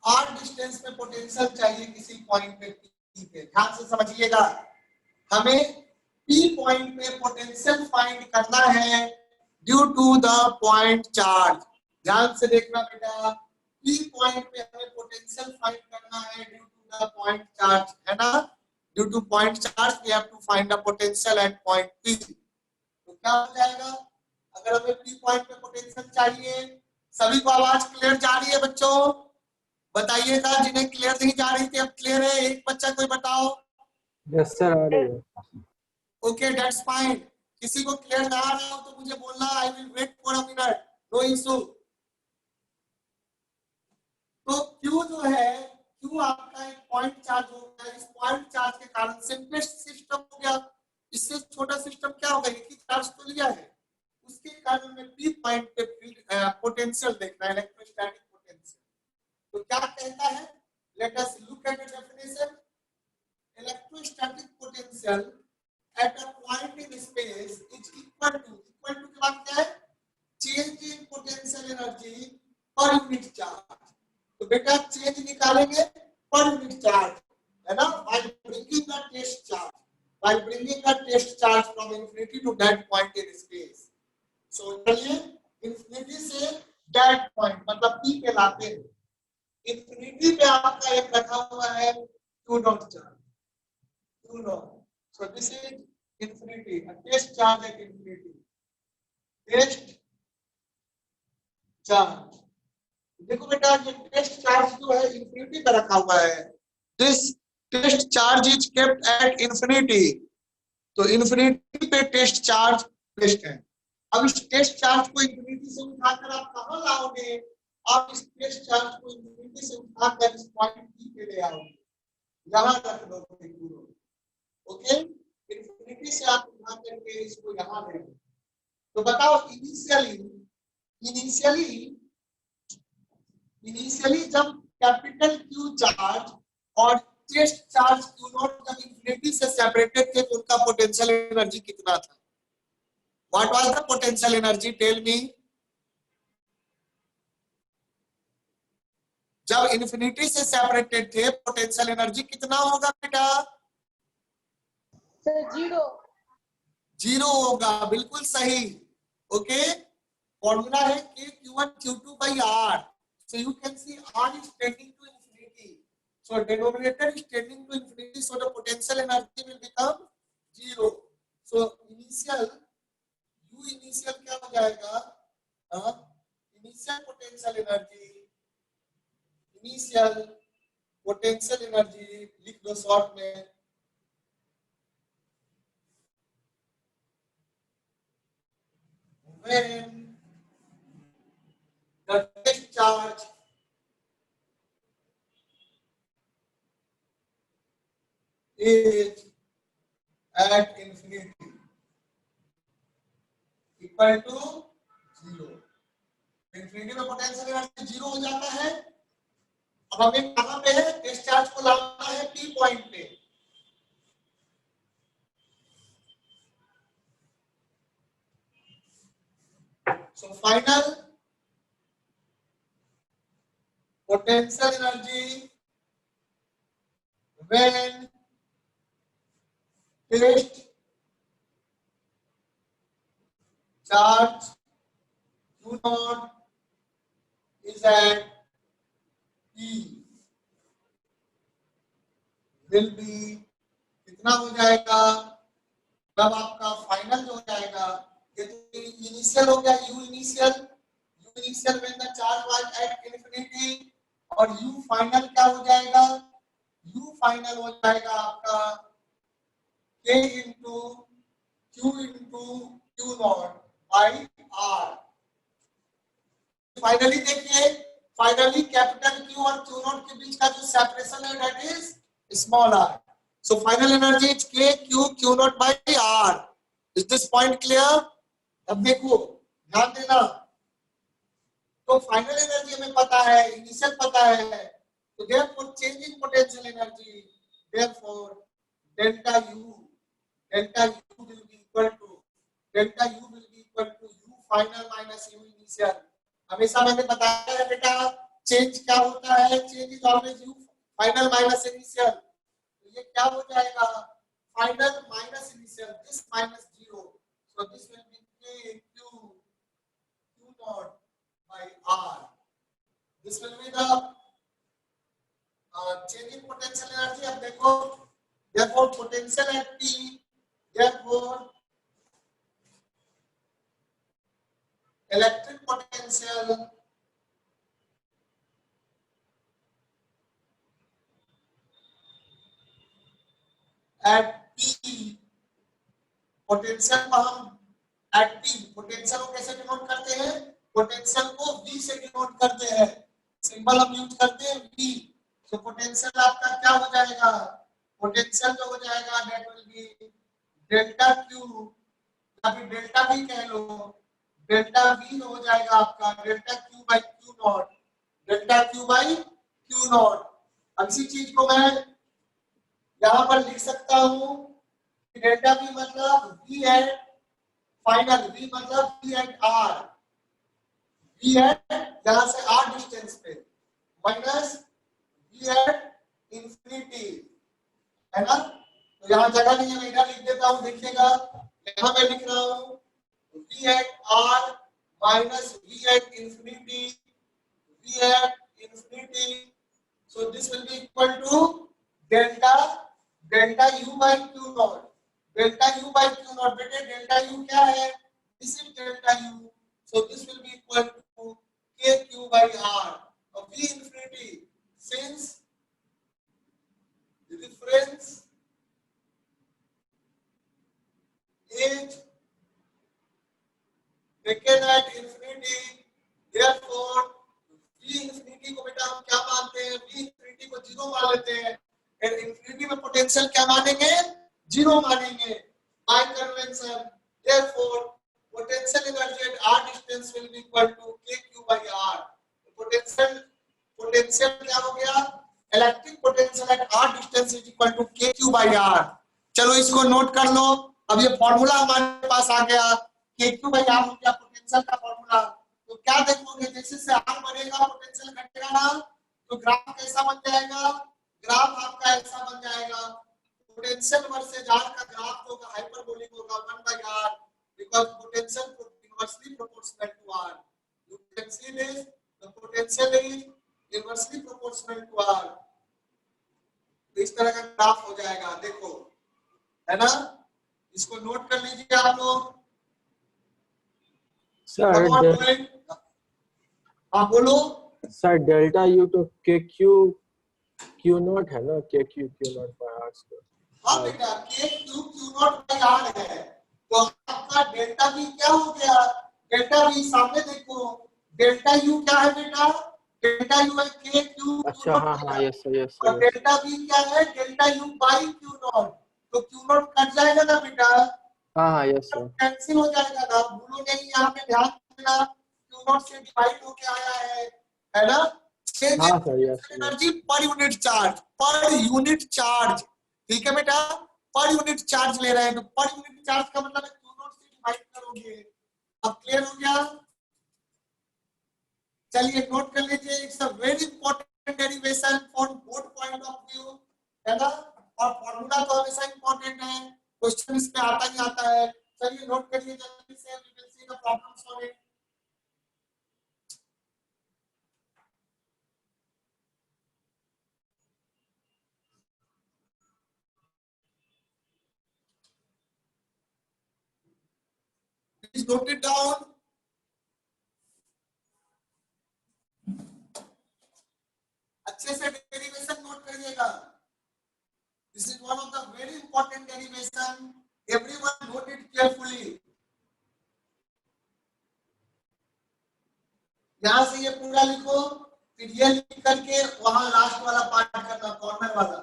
r डिस्टेंस में पोटेंशियल चाहिए किसी पॉइंट पे P पे। ध्यान से समझिएगा, हमें P पॉइंट पे पोटेंशियल फाइंड करना है due to the point charge. ध्यान से देखना बेटा, P पॉइंट पे हमें पोटेंशियल फाइंड करना है due to the point charge, है ना। Due to point charge we have to find the potential at point P। तो क्या हो जाएगा? अगर हमें P पॉइंट पे पोटेंशियल चाहिए, सभी को आवाज क्लियर जा रही है बच्चों? बताइएगा, जिन्हें क्लियर नहीं जा रही थी अब क्लियर है? एक बच्चा कोई बताओ। यस सर, आ रही है। Okay, that's fine. किसी को क्लियर ना आ रहा हो तो मुझे बोलना, I will wait for a minute, no issue. तो Q जो है, Q आपका एक पॉइंट चार्ज हो गया। इस पॉइंट चार्ज के कारण सिंपलेस्ट सिस्टम हो गया। इससे छोटा सिस्टम क्या होगा? एक ही चार्ज तो लिया है, उसके कारण में P पॉइंट पे पोटेंशियल देखना है, इलेक्ट्रोस्टैटिक पोटेंशियल। तो क्या कहता है? Let us look at the definition. Electrostatic potential at a point in space is equal to के बाद क्या है? Change in potential energy per unit charge. तो बेटा चेंज निकालेंगे पर यूनिट चार्ज, है ना, by bringing the test charge, by bringing the test charge from infinity to that point in space. So चलिए, इंफिनिटी से दैट पॉइंट मतलब P पे लाते हैं। Infinity पे आपका एक रखा हुआ है Q dot charge, Q dot. So this is infinity, a test charge at infinity, test charge. देखो बेटा, ये टेस्ट चार्ज जो है इंफिनिटी पे रखा हुआ है। This test charge is kept at infinity. तो इंफिनिटी पे टेस्ट चार्ज प्लेस्ड है। अब इस टेस्ट चार्ज को इंफिनिटी से उठाकर आप कहां लाओगे? आप इस टेस्ट चार्ज को इंफिनिटी से उठाकर इस पॉइंट P पे ले आओगे, यहां रख दोगे पूरा। ओके, इंफिनिटी से आप उठा करके इसको यहां ले आओगे। तो बताओ, इनिशियली जब कैपिटल Q चार्ज और टेस्ट चार्ज Q नॉट जब इंफिनिटी से सेपरेटेड थे तो उनका पोटेंशियल एनर्जी कितना था? What was the potential energy? Tell me. जब इंफिनिटी से सेपरेटेड थे पोटेंशियल एनर्जी कितना होगा बेटा? सर 0। 0 होगा, बिल्कुल सही। ओके, फॉर्मूला है Q1 Q2 by R. So you can see R is tending to infinity. So denominator is tending to infinity. So the potential energy will become 0. So initial क्या हो जाएगा? इनिशियल पोटेंशियल एनर्जी लिख दो short में। When the test charge is at infinity equal to 0, infinity में potential energy 0 हो जाता है। अब हमें कहां पे है? टेस्ट चार्ज को लाना है P पॉइंट पे। So final potential energy when test charge Q naught is at P will be कितना हो जाएगा? तब आपका फाइनल जो हो जाएगा, ये तो इनिशियल हो गया, you initial when the charge was at infinity, और यू फाइनल क्या हो जाएगा? यू फाइनल हो जाएगा आपका K into Q naught by R। Finally देखिए, फाइनली कैपिटल Q और Q नॉट के बीच का जो सेपरेशन है that is small r। So final energy is K Q naught by R। Is this point clear? अब देखो, ध्यान देना। तो फाइनल एनर्जी हमें पता है, इनिशियल पता है, तो therefore change in potential energy, therefore delta U will be equal to U final minus U initial। हमेशा मैंने बताया है बेटा, चेंज क्या होता है? Change is always U final minus initial। तो ये क्या हो जाएगा? Final minus initial, this minus 0, so this will be K Q naught by R। this will be the change in potential energy। अब देखो, therefore potential at P, therefore electric potential eight P, potential को हम eight P, potential को कैसे denote करते हैं? Potential को V से डिनोट करते हैं, सिंबल हम यूज करते हैं V। तो पोटेंशियल आपका क्या हो जाएगा? पोटेंशियल जो हो जाएगा that will B delta Q, या फिर डेल्टा V कह लो, डेल्टा V हो जाएगा आपका delta Q by Q not, delta Q by Q not. अब इसी चीज को मैं यहां पर लिख सकता हूं कि डेल्टा V मतलब V एट फाइनल, V मतलब V at R, V at यहां से R डिस्टेंस पे माइनस V एट इंफिनिटी, है ना? तो यहाँ जगह नहीं है, मैं इधर लिख देता हूँ, देखिएगा यहाँ मैं लिख रहा हूँ V at R minus V at infinity, V at infinity, so this will be equal to delta U by Q naught, delta U by Q naught, बेटे delta U क्या है? This is delta U, so this will be equal to KQ by R, और V infinity since the reference is taken at infinity, therefore V infinity को बेटा हम क्या मानते हैं? V infinity को 0 मान लेते हैं, और infinity में पोटेंशियल क्या मानेंगे? 0 मानेंगे by convention, therefore potential energy at R distance will be equal to KQ by R। Potential क्या हो गया? Electric potential at R distance is equal to KQ by R। चलो इसको नोट कर लो, अब ये फॉर्मूला हमारे पास आ गया, KQ by R हो गया पोटेंशियल का फॉर्मूला। तो क्या देखोगे, जैसे से R बढ़ेगा पोटेंशियल घटेगा ना, तो ग्राफ कैसा बन जाएगा? ग्राफ आपका ऐसा बन जाएगा, पोटेंशियल वर्सेस R का ग्राफ होगा हाइपरबोलिक होगा 1 by R, because potential inversely proportional to R। You can see this, the potential is inversely proportional to R। तो इस तरह का ग्राफ हो जाएगा, देखो, है ना? इसको नोट कर लीजिए आप लोग। सर आप बोलो सर डेल्टा U तो KQ Q नॉट है ना, KQ Q naught by R square. हाँ बेटा, KQ Q naught by R है, तो आपका डेल्टा V क्या हो गया? डेल्टा V सामने देखो, डेल्टा U क्या है बेटा? डेल्टा U है KQ अच्छा हाँ हाँ यस सर यस और सर। डेल्टा V क्या है? Delta U by Q not. तो Q नॉट कट जाएगा ना बेटा, हाँ हाँ यस सर। कैंसिल हो जाएगा ना, भूलो नहीं, यहाँ पे ध्यान देना, Q नॉट से डिवाइड होके आया है ना? हाँ sir yes energy per unit charge, पर यूनिट चार्ज, ठीक है बेटा? पर यूनिट चार्ज ले रहे हैं, तो पर यूनिट चार्ज का मतलब है Q नॉट से डिवाइड करोगे। अब क्लियर हो गया? चलिए नोट कर लीजिए, it's a very important derivation from both point of view, है ना? और फॉर्मूला तो हमेशा इंपॉर्टेंट है, क्वेश्चन इसमें आता ही आता है। चलिए नोट करिए जल्दी से, we will see the problems on it. Please note it down। अच्छे से डेरिवेशन नोट करिएगा। This is one of the very important derivation, everyone note it carefully। यहाँ से ये पूरा लिखो, फिर ये लिख करके वहां लास्ट वाला पार्ट करना, कॉर्नर वाला।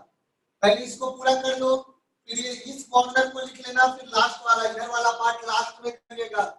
पहले इसको पूरा कर लो, फिर ये इस कॉर्नर को लिख लेना, फिर लास्ट वाला इधर वाला पार्ट लास्ट में करिएगा।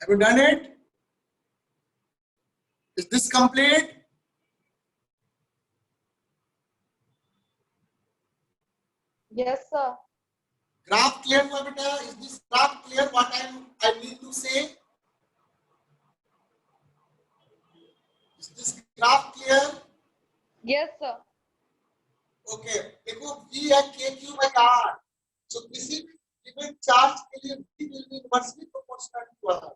Have you done it? Is this complete? Yes, sir. Graph clear हुआ बेटा? Is this graph clear? What I mean to say? Is this graph clear? Yes, sir. Okay. देखो V है KQ by R. So किसी given charge के लिए V will be inversely proportional to R.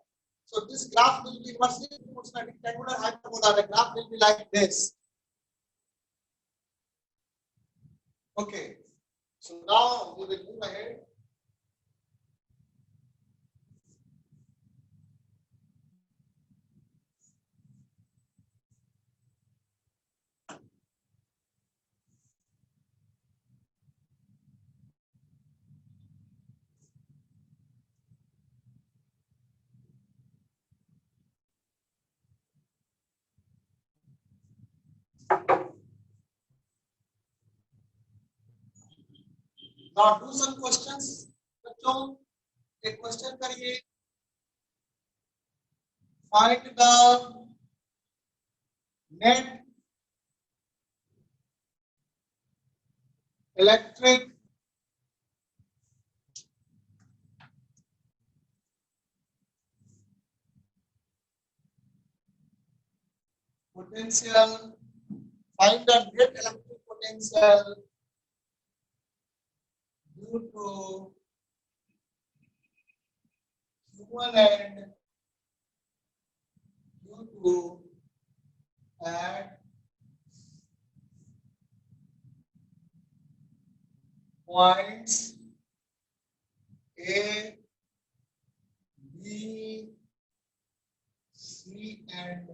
So this graph will be inversely proportional. Rectangular hyperbola. The graph will be like this. Okay. So now we will move ahead. Now do some questions. बच्चों एक question करिए. Find the net electric potential. Find the net electric potential due to Q1 and Q2 at points A, B, C and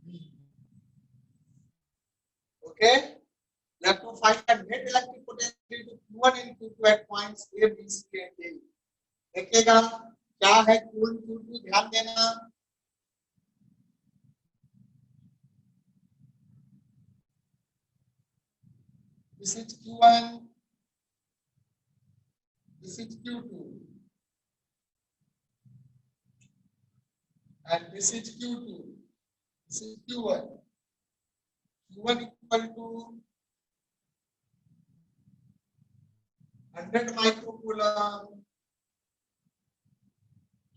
B. Okay? You have to find the net electric potential to Q1 and Q2 at points A, B, C and D. देखिएगा क्या है Q1 Q2, ध्यान देना. This is Q1, this is Q2, and this is Q2, this is Q1. Q1 equal to 100 microcoulomb.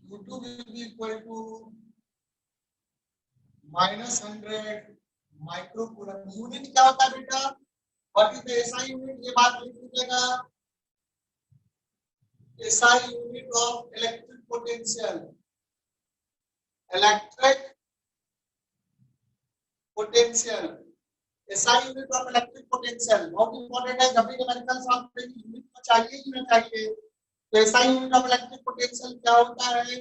Q2 will be equal to minus 100 microcoulomb. Unit क्या होता है बेटा? What is the SI unit? ये बात लिख लीजिएगा. SI unit of electric potential. Electric potential. SI unit of electric potential. बहुत important है. जब भी न्यूमेरिकल सॉल्व करेंगे यूनिट तो चाहिए ही ना चाहिए. तो SI unit of electric potential क्या होता है?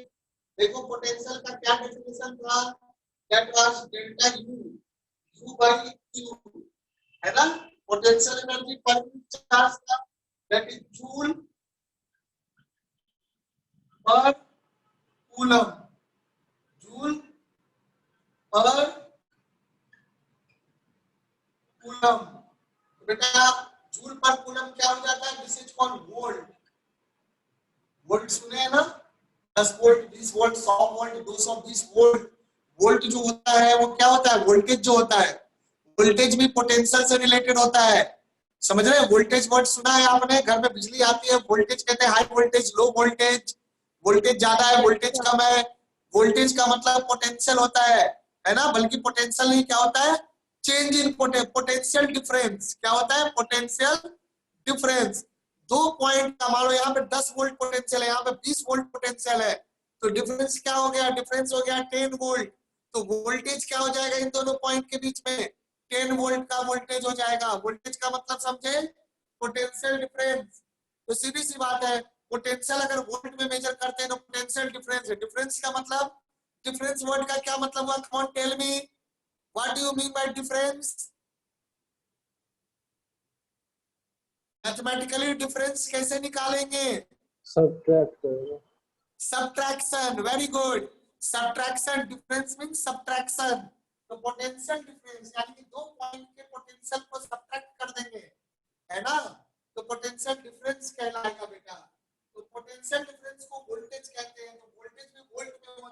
देखो पोटेंशियल का क्या डेफिनेशन था? That was delta U. U by Q. है ना? पोटेंशियल एनर्जी पर चार्ज का that is joule per coulomb. Joule per coulomb. बेटा जूल पर कूलम क्या हो जाता है? This is called volt. Volt सुने हैं ना? 10 volt, 20 volt, 100 volt, 220 volt. Volt जो होता है वो क्या होता है? वोल्टेज जो होता है. वोल्टेज भी पोटेंशियल से रिलेटेड होता है. समझ रहे हैं? वोल्टेज वर्ड सुना है आपने? घर में बिजली आती है, वोल्टेज कहते हैं high voltage, low voltage. Voltage ज्यादा है, वोल्टेज कम है. वोल्टेज का मतलब पोटेंशियल होता है ना? बल्कि पोटेंशियल नहीं, क्या होता है? Change in potential difference. क्या होता है? Potential difference. 2 पॉइंट का मान लो यहाँ पे 10 वोल्ट पोटेंशियल है, यहाँ पे 20 वोल्ट पोटेंशियल है, तो डिफरेंस क्या हो गया? डिफरेंस हो गया 10 वोल्ट. तो वोल्टेज क्या हो जाएगा इन दोनों पॉइंट के बीच में? 10 वोल्ट का वोल्टेज हो जाएगा. वोल्टेज का मतलब समझे? Potential difference. तो सीधी सी बात है, पोटेंशियल अगर वोल्ट में मेजर करते हैं तो पोटेंशियल डिफरेंस है. डिफरेंस का मतलब, डिफरेंस वर्ड का क्या मतलब हुआ? Come on tell me, what do you mean by difference? Mathematically difference कैसे निकालेंगे? सब्ट्रैक्ट करेंगे. Subtraction. Very good. Subtraction. Difference means subtraction. तो पोटेंशियल डिफरेंस यानी कि 2 पॉइंट के पोटेंशियल को सब्ट्रैक्ट कर देंगे, है ना? तो पोटेंशियल डिफरेंस कहलाएगा बेटा. तो पोटेंशियल डिफरेंस को वोल्टेज कहते हैं. तो वोल्टेज भी वोल्ट में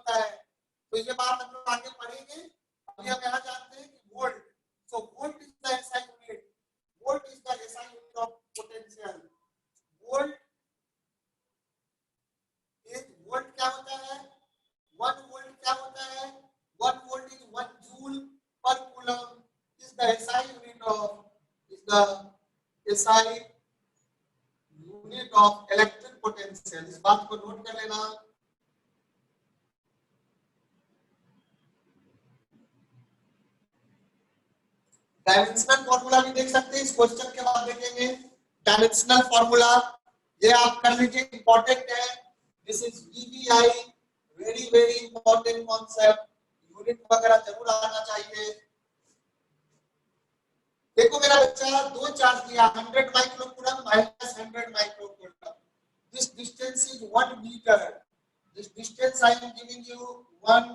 of is the SI unit of electric potential. इस बात को नोट कर लेना। डायमेंशनल फॉर्मूला भी देख सकते हैं, इस क्वेश्चन के बाद देखेंगे डायमेंशनल फॉर्मूला, ये आप कर लीजिए, इंपॉर्टेंट है। This is VBI, very very important concept, unit वगैरह जरूर आना चाहिए। देखो मेरा बच्चा, दो चार्ज दिया, 100 microcoulomb minus 100 microcoulomb, this distance is 1 metre, this distance I am giving you 1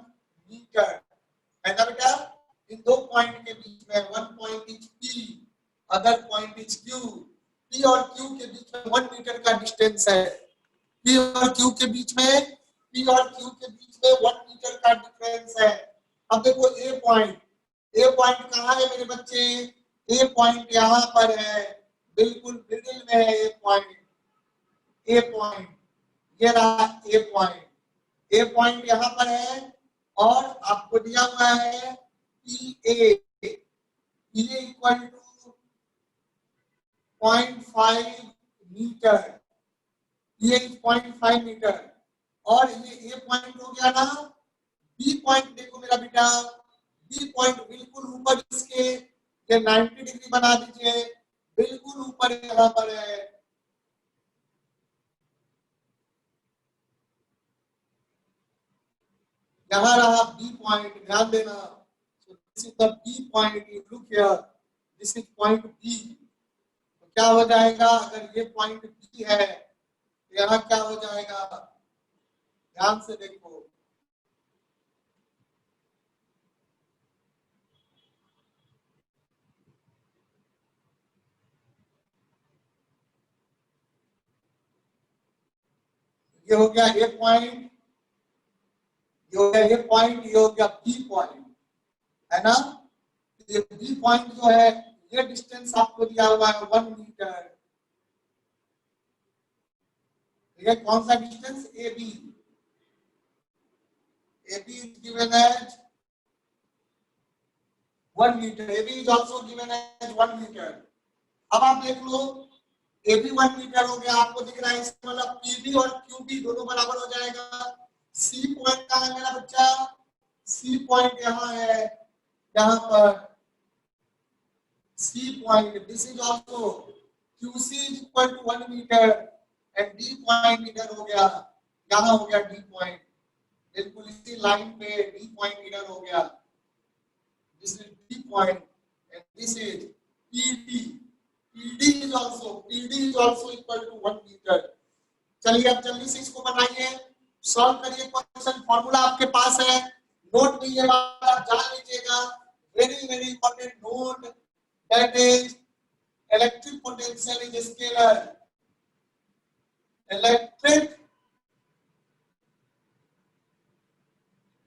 metre, है ना बेटा? इन दो पॉइंट के बीच में, one point is P, other point is Q, P और Q के बीच में 1 मीटर का डिस्टेंस है। P और Q के बीच में 1 मीटर का डिफरेंस है। अब देखो ए पॉइंट कहाँ है मेरे बच्चे? ए पॉइंट यहाँ पर है, बिल्कुल मिडिल में है ए पॉइंट। ये रहा ए पॉइंट यहाँ पर है, और आपको दिया हुआ है PA इक्वल टू 0.5 मीटर, ये 0.5 मीटर, और ये ए पॉइंट हो गया ना। बी पॉइंट देखो मेरा बेटा, बी पॉइंट बिल्कुल ऊपर इसके, ये 90 डिग्री बना दीजिए, बिल्कुल ऊपर यहाँ पर है। यहाँ रहा बी पॉइंट, ध्यान देना। So this is the B point, you look here, this is point B। तो क्या हो जाएगा अगर ये पॉइंट B है, तो यहाँ क्या हो जाएगा? ध्यान से देखो, ये हो गया ए पॉइंट, ये हो गया ए पॉइंट, ये हो गया बी पॉइंट, है ना? ये बी पॉइंट जो है, ये डिस्टेंस आपको दिया हुआ है 1 मीटर। ये कौन सा distance? AB is given as 1 metre, AB is also given as 1 metre. अब आप देख लो, AB 1 मीटर हो गया, आपको दिख रहा है, इसका मतलब PB और QB दोनों बराबर हो जाएगा। C पॉइंट कहाँ है मेरा बच्चा? C पॉइंट यहाँ है, यहाँ पर C point, this is also QC is equal to 1 metre, and D point इधर हो गया, यहाँ हो गया D पॉइंट, बिल्कुल इसी लाइन पे D पॉइंट इधर हो गया। This is D point and this is PD। PD is also equal to 1 metre. चलिए अब जल्दी से इसको बनाइए, सॉल्व करिए क्वेश्चन। फॉर्मूला आपके पास है, नोट में ये बात आप जान लीजिएगा, very very important note, that is electric potential is scalar. Electric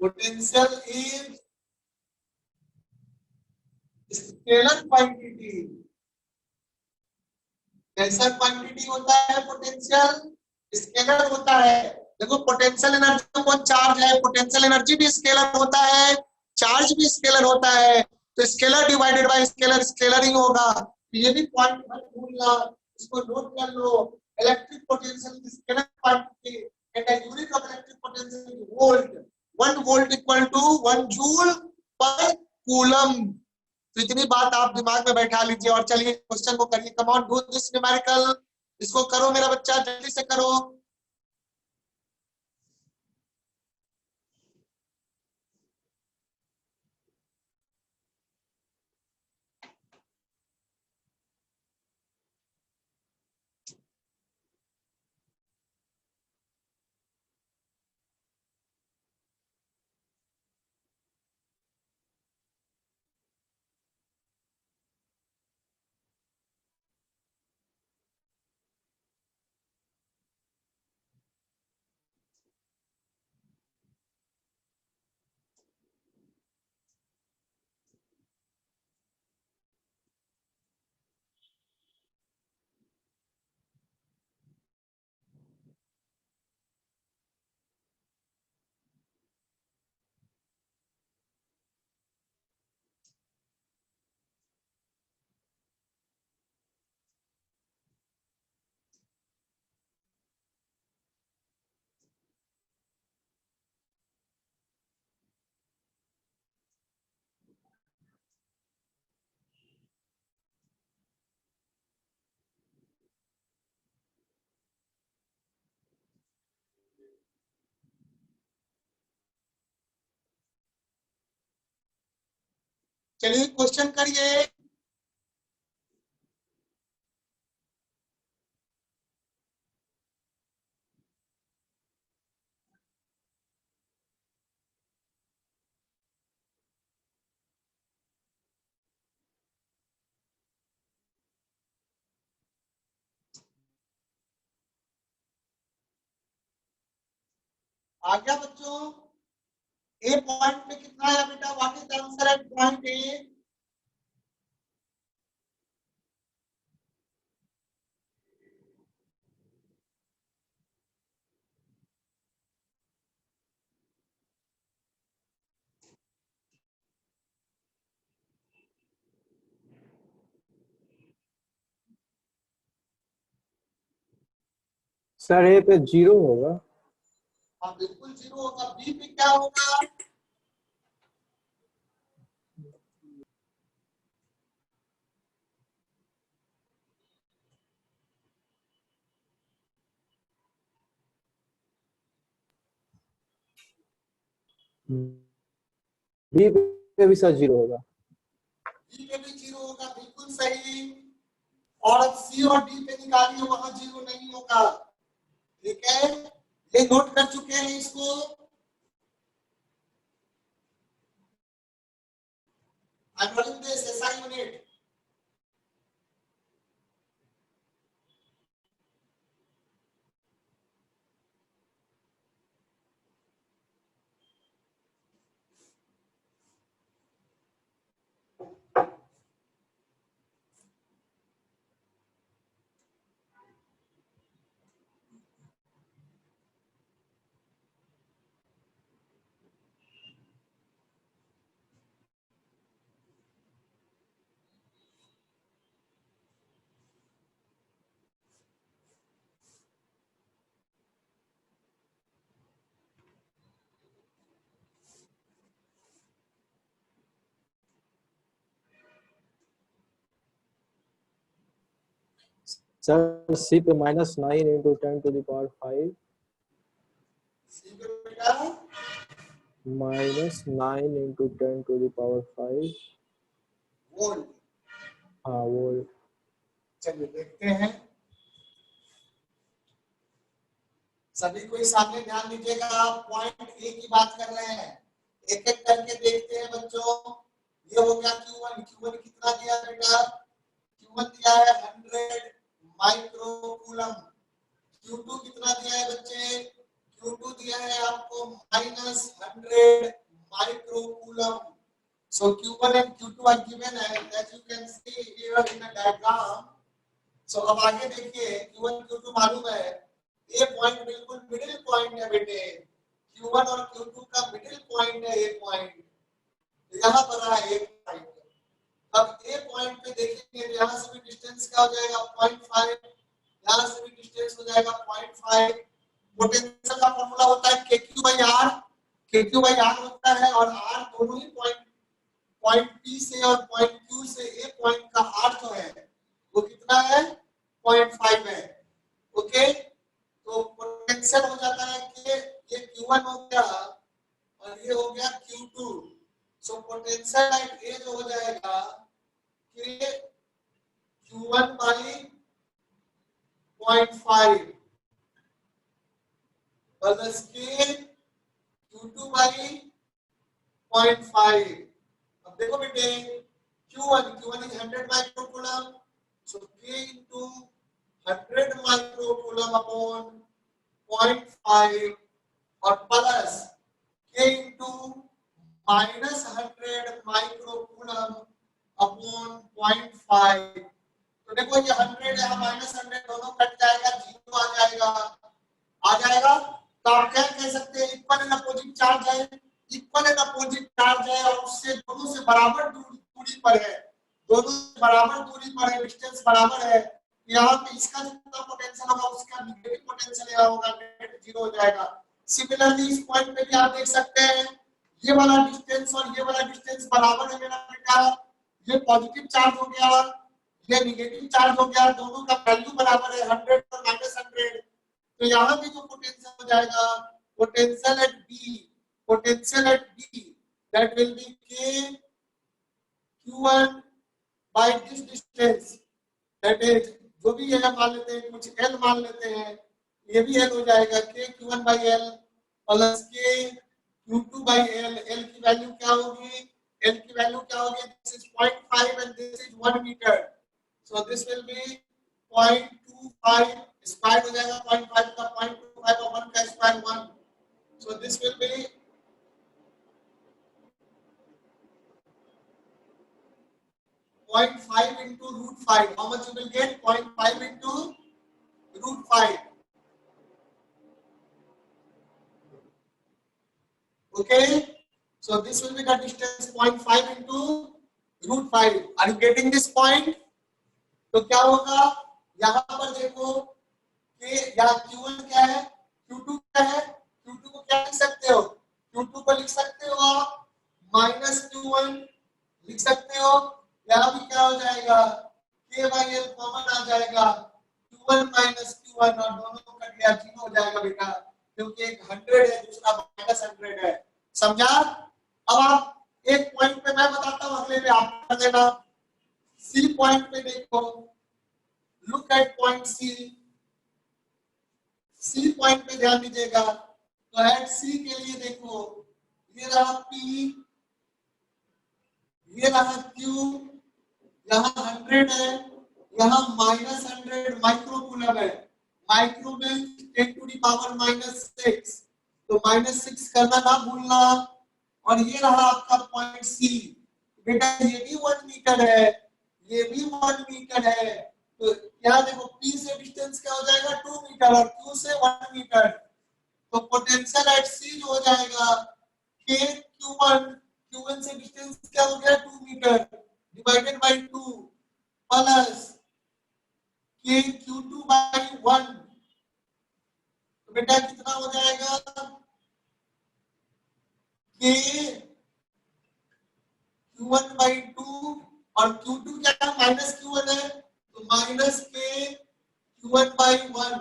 potential is scalar quantity. कैसा क्वांटिटी होता है पोटेंशियल? स्केलर होता है। देखो पोटेंशियल एनर्जी को चार्ज है, पोटेंशियल एनर्जी भी स्केलर होता है, चार्ज भी स्केलर होता है, तो स्केलर डिवाइडेड बाय स्केलर स्केलरिंग होगा। ये भी पॉइंट मत भूलना, इसको नोट कर लो। Electric potential is scalar quantity and the unit of electric potential is volt. 1 volt equal to 1 joule per coulomb. तो इतनी बात आप दिमाग में बैठा लीजिए और चलिए क्वेश्चन को करिए। Come on do this numerical, इसको करो मेरा बच्चा, जल्दी से करो। चलिए क्वेश्चन करिए। आ गया बच्चों? ए पॉइंट पे कितना है बेटा? What is the answer at point A? Sir A पे 0 होगा। हाँ बिल्कुल 0 होगा। बी पे क्या होगा? बी पे भी सर 0 होगा। बी पे भी 0 होगा, बिल्कुल सही। और सी और डी पे निकालिए, वहां 0 नहीं होगा। ठीक है, ये नोट कर चुके हैं इसको। I am rolling this SI unit. Sir C पे -9 × 10⁵ सी पे बेटा -9 × 10⁵ वोल्ट। हाँ वो। चलिए देखते हैं। सभी कोई सामने ध्यान दीजिएगा, पॉइंट ए की बात कर रहे हैं। एक एक करके देखते हैं बच्चों। ये हो गया Q1। Q1 कितना दिया बेटा? Q1 दिया है 100 माइक्रोकूलम। Q2 कितना दिया है बच्चे? Q2 दिया है आपको -100 microcoulomb. So Q1 and Q2 are given as you can see here in the diagram. So अब आगे देखिए, Q1 Q2 मालूम है। ये पॉइंट बिल्कुल मिडिल पॉइंट है बेटे। Q1 और Q2 का मिडिल पॉइंट है ये पॉइंट। यहाँ पर रहा एक पॉइंट। अब ए पॉइंट पे देखेंगे तो यहाँ से भी डिस्टेंस क्या हो जाएगा? 0.5। यहाँ से भी डिस्टेंस हो जाएगा 0.5। पोटेंशियल का फॉर्मूला होता है KQ/R। KQ/R होता है, और R दोनों ही पॉइंट P से और पॉइंट Q से ए पॉइंट का R जो है वो कितना है? 0.5 है। ओके, तो पोटेंशियल हो जाता है कि ये Q1 हो गया और ये हो गया Q2। सो पोटेंशियल एट ए जो हो जाएगा कि Q1 बाई 0.5 प्लस के Q2 बाई 0.5। अब देखो बेटे, Q1 is 100 microcoulomb. So K into 100 microcoulomb upon 0.5 और plus K into -100 microcoulomb upon 0.5। तो देखो ये 100 है, -100 दोनों कट जाएगा, 0 आ जाएगा। आ जाएगा तो आप क्या कह सकते हैं? इक्वल एंड अपोजिट चार्ज है। इक्वल एंड अपोजिट चार्ज है और उससे दोनों से बराबर दूरी पर है। दोनों से बराबर दूरी पर है, डिस्टेंस बराबर है। यहाँ पे इसका जितना पोटेंशियल होगा उसका नेगेटिव पोटेंशियल यहाँ होगा, नेट 0 हो जाएगा। सिमिलरली इस पॉइंट पे भी आप देख सकते हैं, ये वाला डिस्टेंस और ये वाला डिस्टेंस बराबर है मेरा बेटा। ये पॉजिटिव चार्ज हो गया, ये नेगेटिव चार्ज हो गया, दोनों का वैल्यू बराबर है 100 और -100। तो यहाँ भी जो पोटेंशियल हो जाएगा, potential at B that will be Q1 by this distance, that is जो भी ये मान लेते हैं, कुछ L मान लेते हैं, ये भी L हो जाएगा, K Q1 by L plus K Q2 by L. L की वैल्यू क्या होगी? L की वैल्यू क्या होगी? This is 0.5 and this is 1 meter. So this will be 0.25 square हो जाएगा, 0.5 का 0.25 और 1 का square 1. So this will be 0.5 into root 5. How much you will get? 0.5 into root 5. Okay. So this will be the distance 0.5 into root 5. Are you getting this point? तो क्या होगा? यहाँ पर देखो कि यहाँ Q1 क्या है, Q2 क्या है. Q2 को क्या लिख सकते हो? Q2 को लिख सकते हो आप माइनस Q1 लिख सकते हो. यहाँ भी क्या हो जाएगा? K by L कॉमन आ जाएगा, Q1 माइनस Q1 और दोनों कट गया, 0 हो जाएगा बेटा, क्योंकि एक 100 है, दूसरा माइनस 100 है. समझा? अब आप एक पॉइंट पे मैं बताता हूँ, अगले पे आप कर देना. सी पॉइंट पे देखो, look at point C. C point पे ध्यान दीजिएगा. तो एट सी के लिए देखो, ये रहा P, ये रहा Q, यहाँ 100 है, यहाँ माइनस 100 माइक्रोकूलम है. माइक्रो में 10 टू द पावर -6, तो -6 करना ना भूलना. और ये रहा आपका पॉइंट सी. बेटा ये भी 1 मीटर है, ये भी 1 मीटर है. तो यहाँ देखो P से डिस्टेंस क्या हो जाएगा? 2 मीटर और Q से 1 मीटर. तो पोटेंशियल एट C जो हो जाएगा K Q1 से डिस्टेंस क्या हो गया? 2 metre divided by 2 plus K Q2 by 1. तो बेटा कितना हो जाएगा? K Q1 by 2 और Q2 क्या है? माइनस Q1 है, तो minus K Q1 by 1.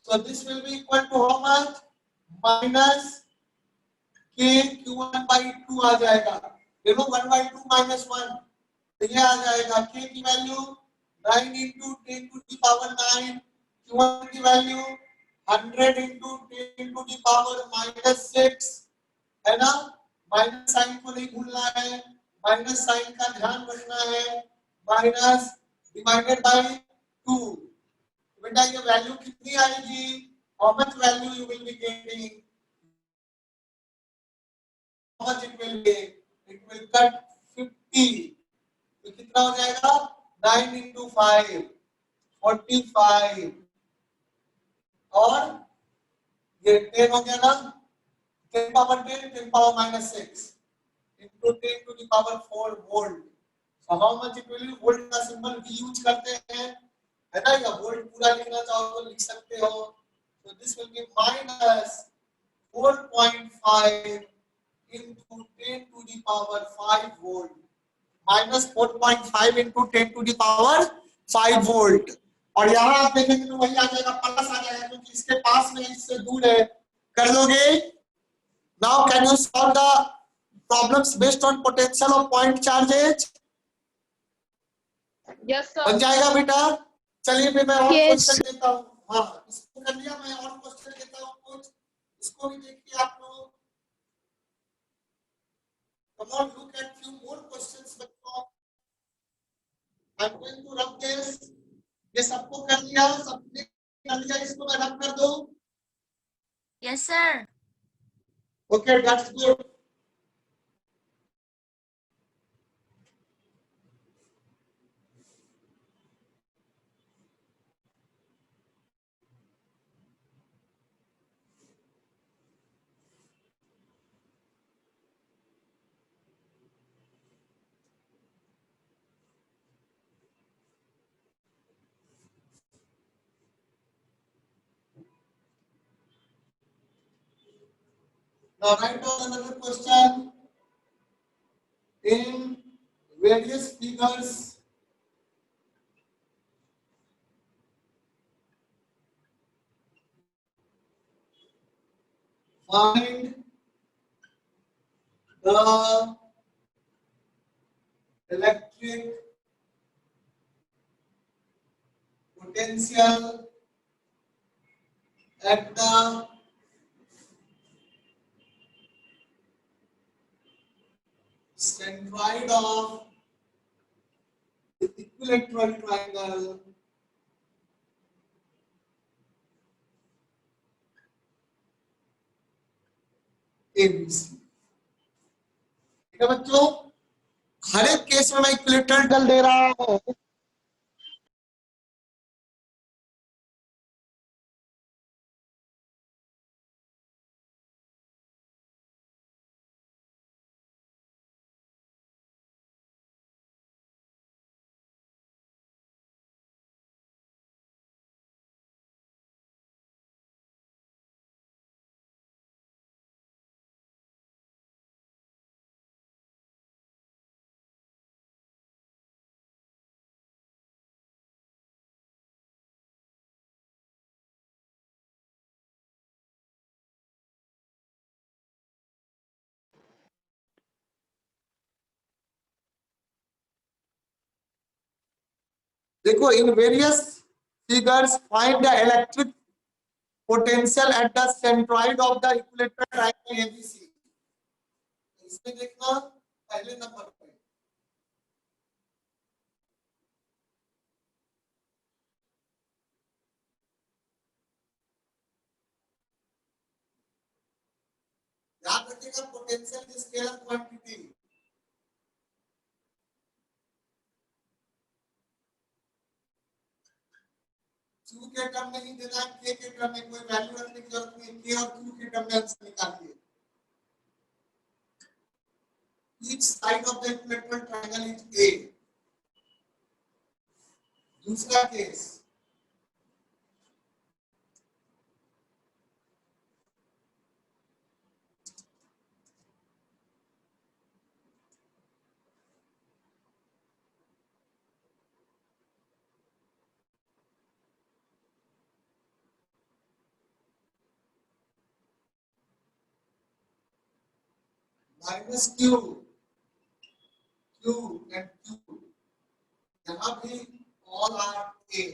So this will be equal to how much? Minus K Q1 by 2 आ जाएगा. देखो 1 by 2 minus 1, तो ये आ जाएगा K की value 9 into 10 to the power 9, Q1 की value 100 into 10 to the power -6, है ना. माइनस साइन को नहीं भूलना है, माइनस साइन का ध्यान रखना है. Minus divided by 2. बेटा ये वैल्यू कितनी आएगी? How much value you will be getting? How much it will be? It will cut 50. तो कितना हो जाएगा? 9 into 5 45 और ये 10 हो गया ना. 10 power 10, 10 power -6 into 10 to the power 4 volt. So how much it will be? Volt का सिंबल भी यूज करते हैं, है ना. या वोल्ट पूरा लिखना चाहो तो लिख सकते हो. So this will be minus 4.5 into 10 to the power 5 volt. Minus 4.5 into 10 to the power 5 volt. और यहाँ आप देखेंगे तो वही आ जाएगा, प्लस आ जाएगा, क्योंकि इसके पास में इससे दूर है. कर लोगे? Now can you solve the problems based on potential of point charges? Yes, sir. बन जाएगा बेटा. चलिए फिर मैं और Yes. क्वेश्चन देता हूँ. हाँ, इसको कर लिया. मैं और क्वेश्चन देता हूँ कुछ, इसको भी देखिए आप लोग. Come on, look at few more questions. I'm going to rub this. ये सबको कर लिया, सबने कर लिया, इसको मैं रब कर दूं. Yes, sir. Okay, that's good. Now write down another question. In various figures, find the electric potential at the centroid of the equilateral triangle ABC। ठीक है बच्चों, हर एक केस में मैं इक्विलेटरल ट्रायंगल दे रहा हूं। देखो, in various figures find the electric potential at the centroid of the equilateral triangle ABC. इसमें देखना पहले नंबर पे याद रखिएगा, potential is scalar quantity. Q के टर्म में ही देना, K के टर्म में कोई वैल्यू रखने की जरूरत नहीं। K और Q के टर्म में आंसर निकालिए। Each side of the equilateral triangle is A। दूसरा case, minus Q, Q and Q, यहाँ भी ऑल आर A।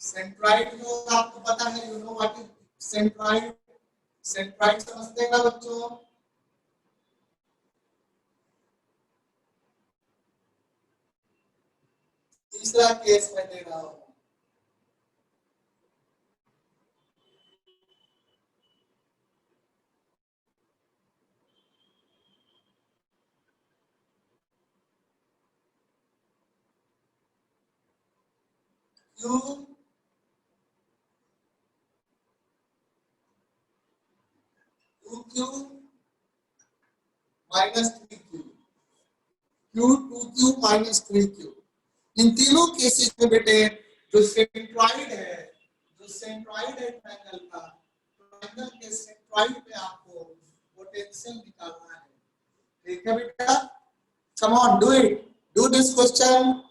सेंट्राइड जो आपको पता है, you know what is centroid. Centroid समझते हैं ना बच्चों? तीसरा केस मैं दे रहा हूं। Q Q minus 3Q, Q 2Q minus 3Q। इन तीनों केसेस में बेटे जो सेंट्रॉइड है ट्रायंगल का, ट्रायंगल के सेंट्रॉइड पे आपको पोटेंशियल निकालना है। ठीक है बेटा, come on, do it, do this question.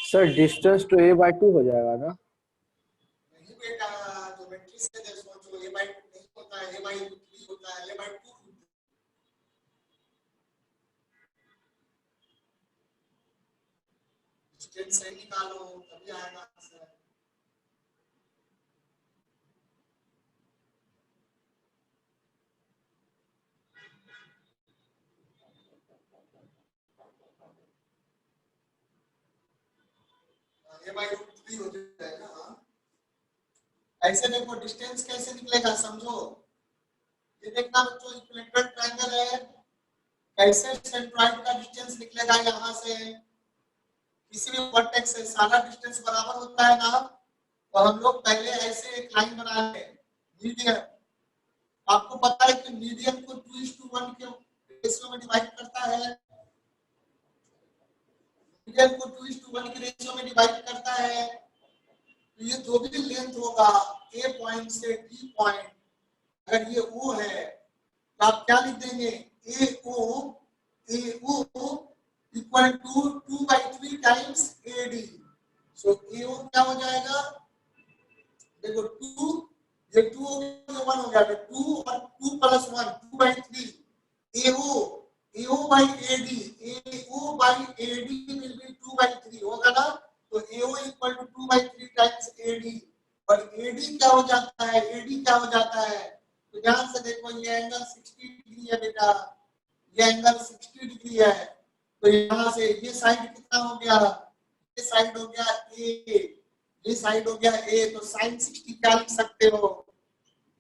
Sir distance तो a/2 हो जाएगा ना? नहीं बेटा, ज्योमेट्री से सोचो, a/2 नहीं होता है, a/3 होता है, a/2 डिस्टेंस से निकालो तभी आएगा आंसर। a/3 हो जाएगा। ऐसे देखो डिस्टेंस कैसे निकलेगा समझो। ये देखना बच्चों, इक्विलेटरल ट्रायंगल है, कैसे सेंट्रॉइड का डिस्टेंस निकलेगा यहाँ से। किसी भी वर्टेक्स से सारा डिस्टेंस बराबर होता है ना, तो हम लोग पहले ऐसे एक लाइन बना लें। मीडियन, आपको पता है कि मीडियन को 2:1 के रेशियो में डिवाइड करता है। मीडियन को 2:1 के रेशियो में डिवाइड करता है। तो ये जो भी लेंथ होगा ए पॉइंट से डी पॉइंट, अगर ये ओ है तो आप क्या लिख देंगे, A O equal to 2/3 times AD। So AO क्या हो जाएगा, देखो 2, ये 2 हो गया, 1 हो गया, तो 2 और 2 + 1 2/3 AO by AD will be 2/3 होगा ना। तो AO equal to 2/3 times AD। और AD क्या हो जाता है, AD क्या हो जाता है, तो ध्यान से देखो, ये एंगल 60 डिग्री है बेटा, ये एंगल 60 डिग्री है। तो यहाँ से ये साइड कितना हो गया, ये साइड हो गया A, ये साइड हो गया A, तो sin 60 क्या लिख सकते हो,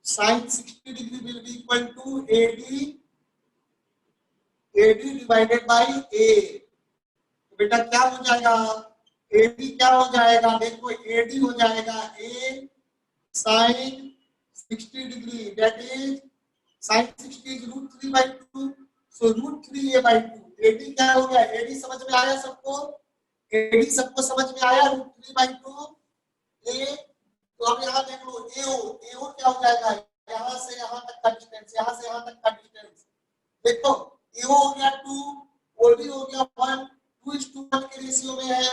sin 60 degree will be equal to AD divided by A। तो बेटा क्या हो जाएगा, AD क्या हो जाएगा, देखो AD हो जाएगा A sin 60 degree, that is sin 60 is √3/2, so √3a/2। AD क्या हो गया, AD समझ में आया सबको, AD सबको समझ में आया, √3/2 A। तो अब यहाँ देख लो AO क्या हो जाएगा, यहाँ से यहाँ तक का डिस्टेंस, यहाँ से यहाँ तक का डिस्टेंस देखो, AO हो गया 2, OD हो गया 1, 2:1 के रेशियो में है।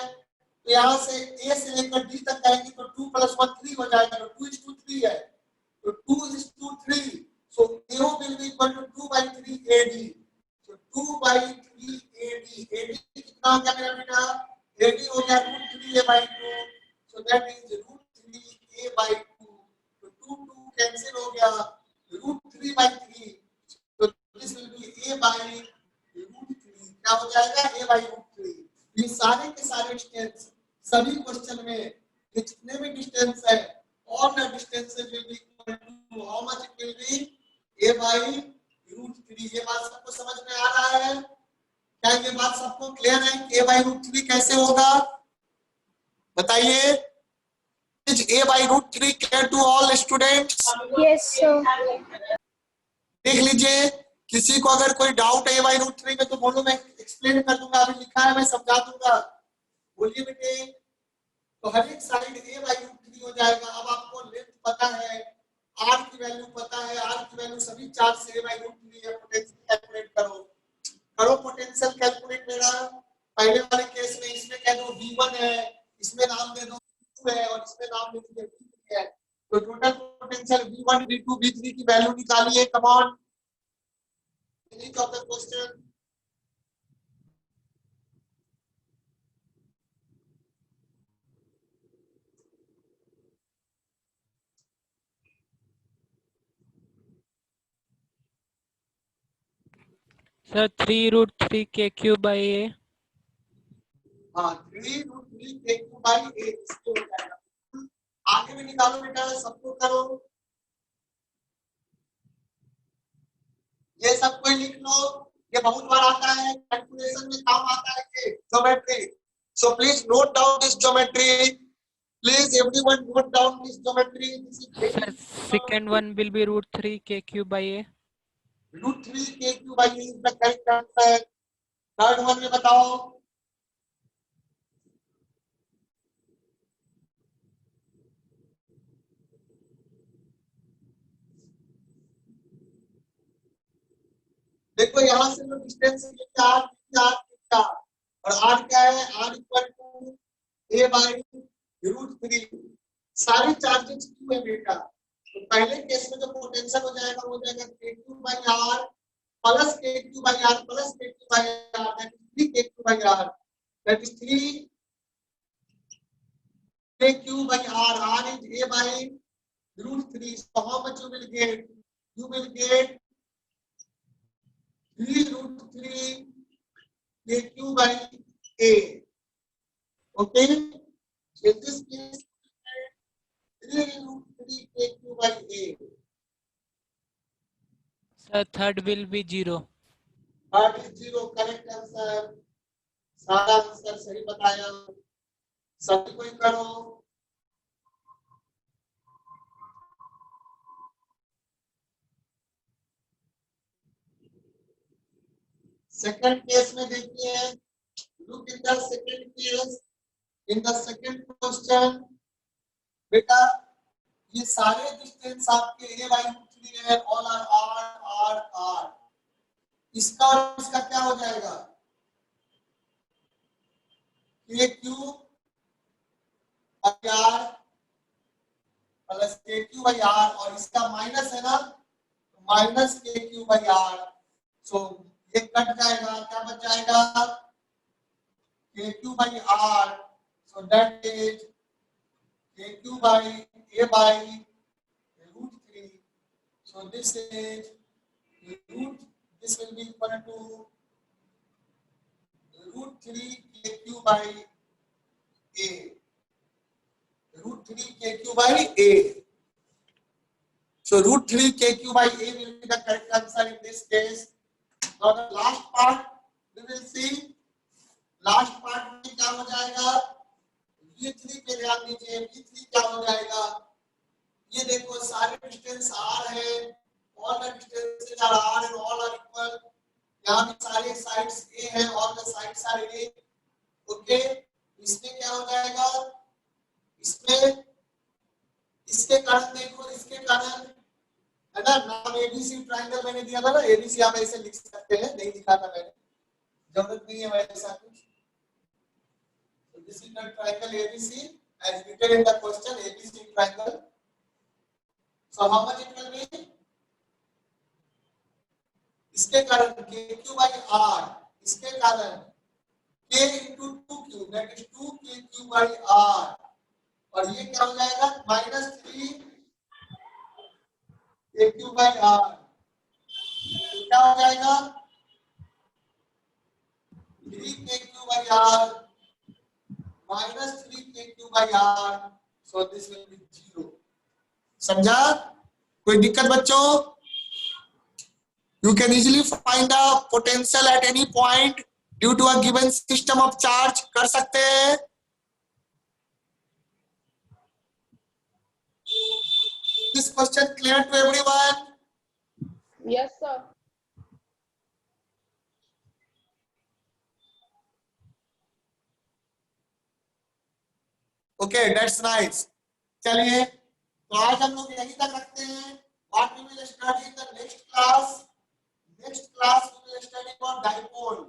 तो यहाँ से A से लेकर D तक जाएंगे तो 2 + 1 3 हो जाएगा, तो 2:3 है, तो 2:3। So AO will be equal to 2/3 AD। So 2/3 AD, AD कितना हो गया मेरा बेटा, AD हो गया √3a/2। So that is √3a/2। तो 2 कैंसिल हो गया, √3/3। तो this will be a/√3, क्या हो जाएगा, a/√3। ये सारे के सारे डिस्टेंस सभी क्वेश्चन में जितने भी डिस्टेंस है, all the distances will be equal to how much it will be, a/√3। ये बात सबको समझ में आ रहा है, क्या ये बात सबको क्लियर है कि a/√3 कैसे होगा, बताइए। Is a/√3 clear to all students? Yes, sir. देख लीजिए, किसी को अगर कोई डाउट है a/√3 में तो बोलो, मैं एक्सप्लेन कर दूंगा, अभी लिखा है मैं समझा दूंगा, बोलिए बेटे। तो हर एक साइड a/√3 हो जाएगा। अब आपको लेंथ पता है, r की वैल्यू पता है, r की वैल्यू सभी चार्ज से a/√3 है। पोटेंशियल कैलकुलेट करो पोटेंशियल कैलकुलेट मेरा। पहले वाले केस में इसमें कह दो V1 है, इसमें नाम दे दो V2 है, और इसमें नाम दे दीजिए V3 है। तो total potential V1 V2 V3 की वैल्यू निकालिए, come on, meaning of the question. Sir 3√3 KQ/A। हाँ, 3√3 KQ/A इसको हो जाएगा। आगे भी निकालो बेटा, सबको करो, ये सब कोई लिख लो, ये बहुत बार आता है कैलकुलेशन में, काम आता है ये geometry. So please note down this geometry, please everyone note down this geometry. Sir second one will be √3 KQ/A। √3 KQ/A is the correct answer। Third one में बताओ, देखो यहाँ से जो डिस्टेंस है r और r क्या है, r equal to a by √3 सारे चार्जेस क्यू है बेटा। तो पहले केस में जो पोटेंशियल हो जाएगा वो हो जाएगा kq by r plus kq by r plus kq by r that is 3 kq by r that is 3 kq by r r is a by √3 so how much you will get 3 √3 kq by a okay so in this case 3 √3 kq by a Sir, third will be 0. Third is 0 correct answer सारा answer सही बताया सभी कोई करो second case में देखिए look in the second case in the second question बेटा ये सारे डिस्टेंस आपके a by √3 है ऑल आर r r इसका और इसका क्या हो जाएगा kq by r plus kq by r और इसका माइनस है ना माइनस kq by r सो ये कट जाएगा क्या बच जाएगा kq by r so that is kq by a by √3 so this is this will be equal to √3 kq by a √3 kq by a so √3 kq by a will be the correct answer in this case now the last part we will see last part में क्या हो जाएगा v3 पे ध्यान दीजिए v3 क्या हो जाएगा ये देखो सारे डिस्टेंस r है all the distances are r and all are equal यहाँ भी सारे साइड्स a है all the sides are a okay इसमें क्या हो जाएगा इसमें इसके कारण देखो इसके कारण है ना नाम एबीसी ट्रायंगल मैंने दिया था ना एबीसी आप ऐसे लिख सकते हैं नहीं लिखा था मैंने जरूरत नहीं है वैसा कुछ so this is the triangle ABC as written in the question ABC triangle so how much it will be इसके कारण kq by r इसके कारण k into 2q that is 2 kq by r और ये क्या हो जाएगा -3 kq by r क्या हो जाएगा 3 kq by r -3 kq by r so this will be 0 समझा कोई दिक्कत बच्चों you can easily find the potential at any point due to a given system of charge कर सकते हैं this question clear to everyone Yes, sir. okay that's nice चलिए तो आज हम लोग यहीं तक रखते हैं what we will study in the next class we will study for dipole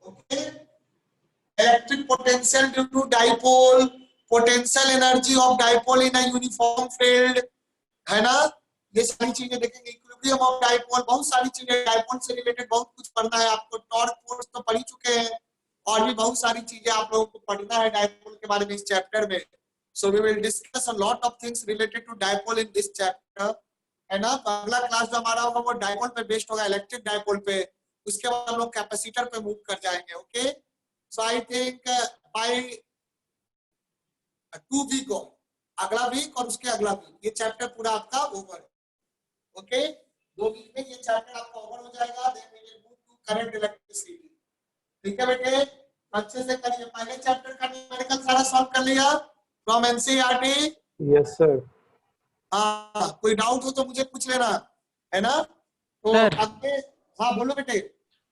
okay electric potential due to dipole potential energy of dipole in a uniform field है ना ये सारी चीजें देखेंगे इक्विलिब्रियम ऑफ डाइपोल बहुत सारी चीजें डाइपोल से रिलेटेड बहुत कुछ पढ़ना है आपको टॉर्क फोर्स तो पढ़ ही चुके हैं और भी बहुत सारी चीजें आप लोगों को पढ़ना है डाइपोल के बारे में इस चैप्टर में so we will discuss a lot of things related to dipole in this chapter है ना अगला क्लास जो हमारा होगा वो डाइपोल पे बेस्ड होगा इलेक्ट्रिक डाइपोल पे उसके बाद हम लोग कैपेसिटर पे मूव कर जाएंगे okay so I think by 2 week अगला वीक और उसके अगला वीक ये चैप्टर पूरा आपका ओवर ओके 2 वीक में ये चैप्टर आपका ओवर हो जाएगा then we will move to current electricity ठीक है बेटे अच्छे से करिए पहले चैप्टर का न्यूमेरिकल सारा सॉल्व कर लिया फ्रॉम एनसीईआरटी यस सर हाँ कोई डाउट हो तो मुझे पूछ लेना है ना तो सर। आगे हाँ बोलो बेटे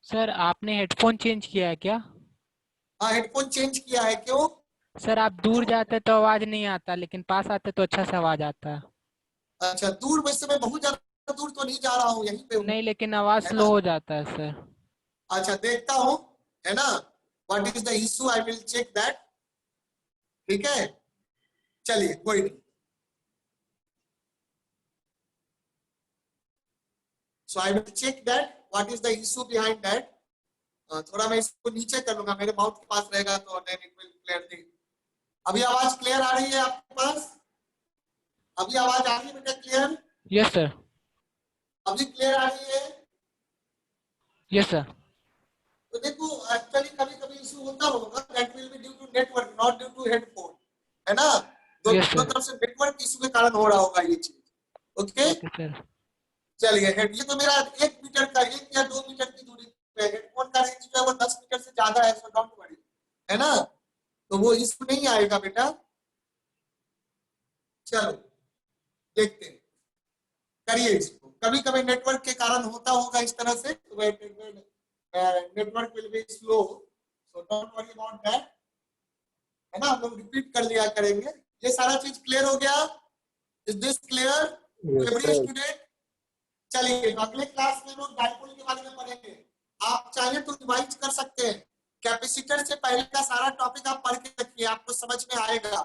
सर आपने हेडफोन चेंज किया है क्या? हाँ हेडफोन चेंज किया है क्यों सर आप दूर जाते तो आवाज नहीं आता लेकिन पास आते तो अच्छा से आवाज आता है। अच्छा दूर वैसे मैं बहुत ज्यादा दूर तो नहीं जा रहा हूँ यहीं पे हूँ नहीं लेकिन आवाज है स्लो ना? हो जाता है सर। अच्छा देखता हूँ है ना what is the issue, I will check that. ठीक है, चलिए कोई नहीं। So I will check that what is the issue behind that. थोड़ा मैं इसको नीचे कर लूंगा, मेरे माउथ के पास रहेगा तो देन इट विल क्लियरली। अभी आवाज क्लियर आ रही है आपके पास? अभी आवाज आ रही है बेटा क्लियर? Yes sir. अभी क्लियर आ रही है? Yes sir. तो देखो एक्चुअली कभी कभी इशू होता होगा, that will be due to network not due to headphone, है ना? तो Yes, sir. दोनों तरफ से नेटवर्क इशू के कारण हो रहा होगा ये चीज। Okay okay sir. चलिए, हेड ये तो मेरा 1 मीटर का 1 या 2 मीटर की दूरी पे है। हेडफोन का रेंज जो है वो 10 मीटर से ज्यादा है, सो डोंट वरी, है ना? तो वो इशू नहीं आएगा बेटा। चलो देखते हैं, करिए इसको। कभी कभी नेटवर्क के कारण होता होगा इस तरह से, network will be slow, so don't worry about that, है ना? हम लोग रिपीट कर लिया करेंगे। ये सारा चीज क्लियर हो गया? Is this clear Yes, every sir. Student? चलिए अगले क्लास में लोग डाइपोल के बारे में पढ़ेंगे। आप चाहे तो रिवाइज कर सकते हैं, कैपेसिटर से पहले का सारा टॉपिक आप पढ़ के रखिए, आपको समझ में आएगा,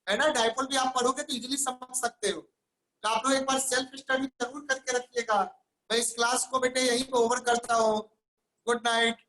है ना? डाइपोल भी आप पढ़ोगे तो इजीली समझ सकते हो। तो आप लोग एक बार सेल्फ स्टडी जरूर करके रखिएगा। मैं इस क्लास को बेटे यहीं पे ओवर करता हूँ। Good night.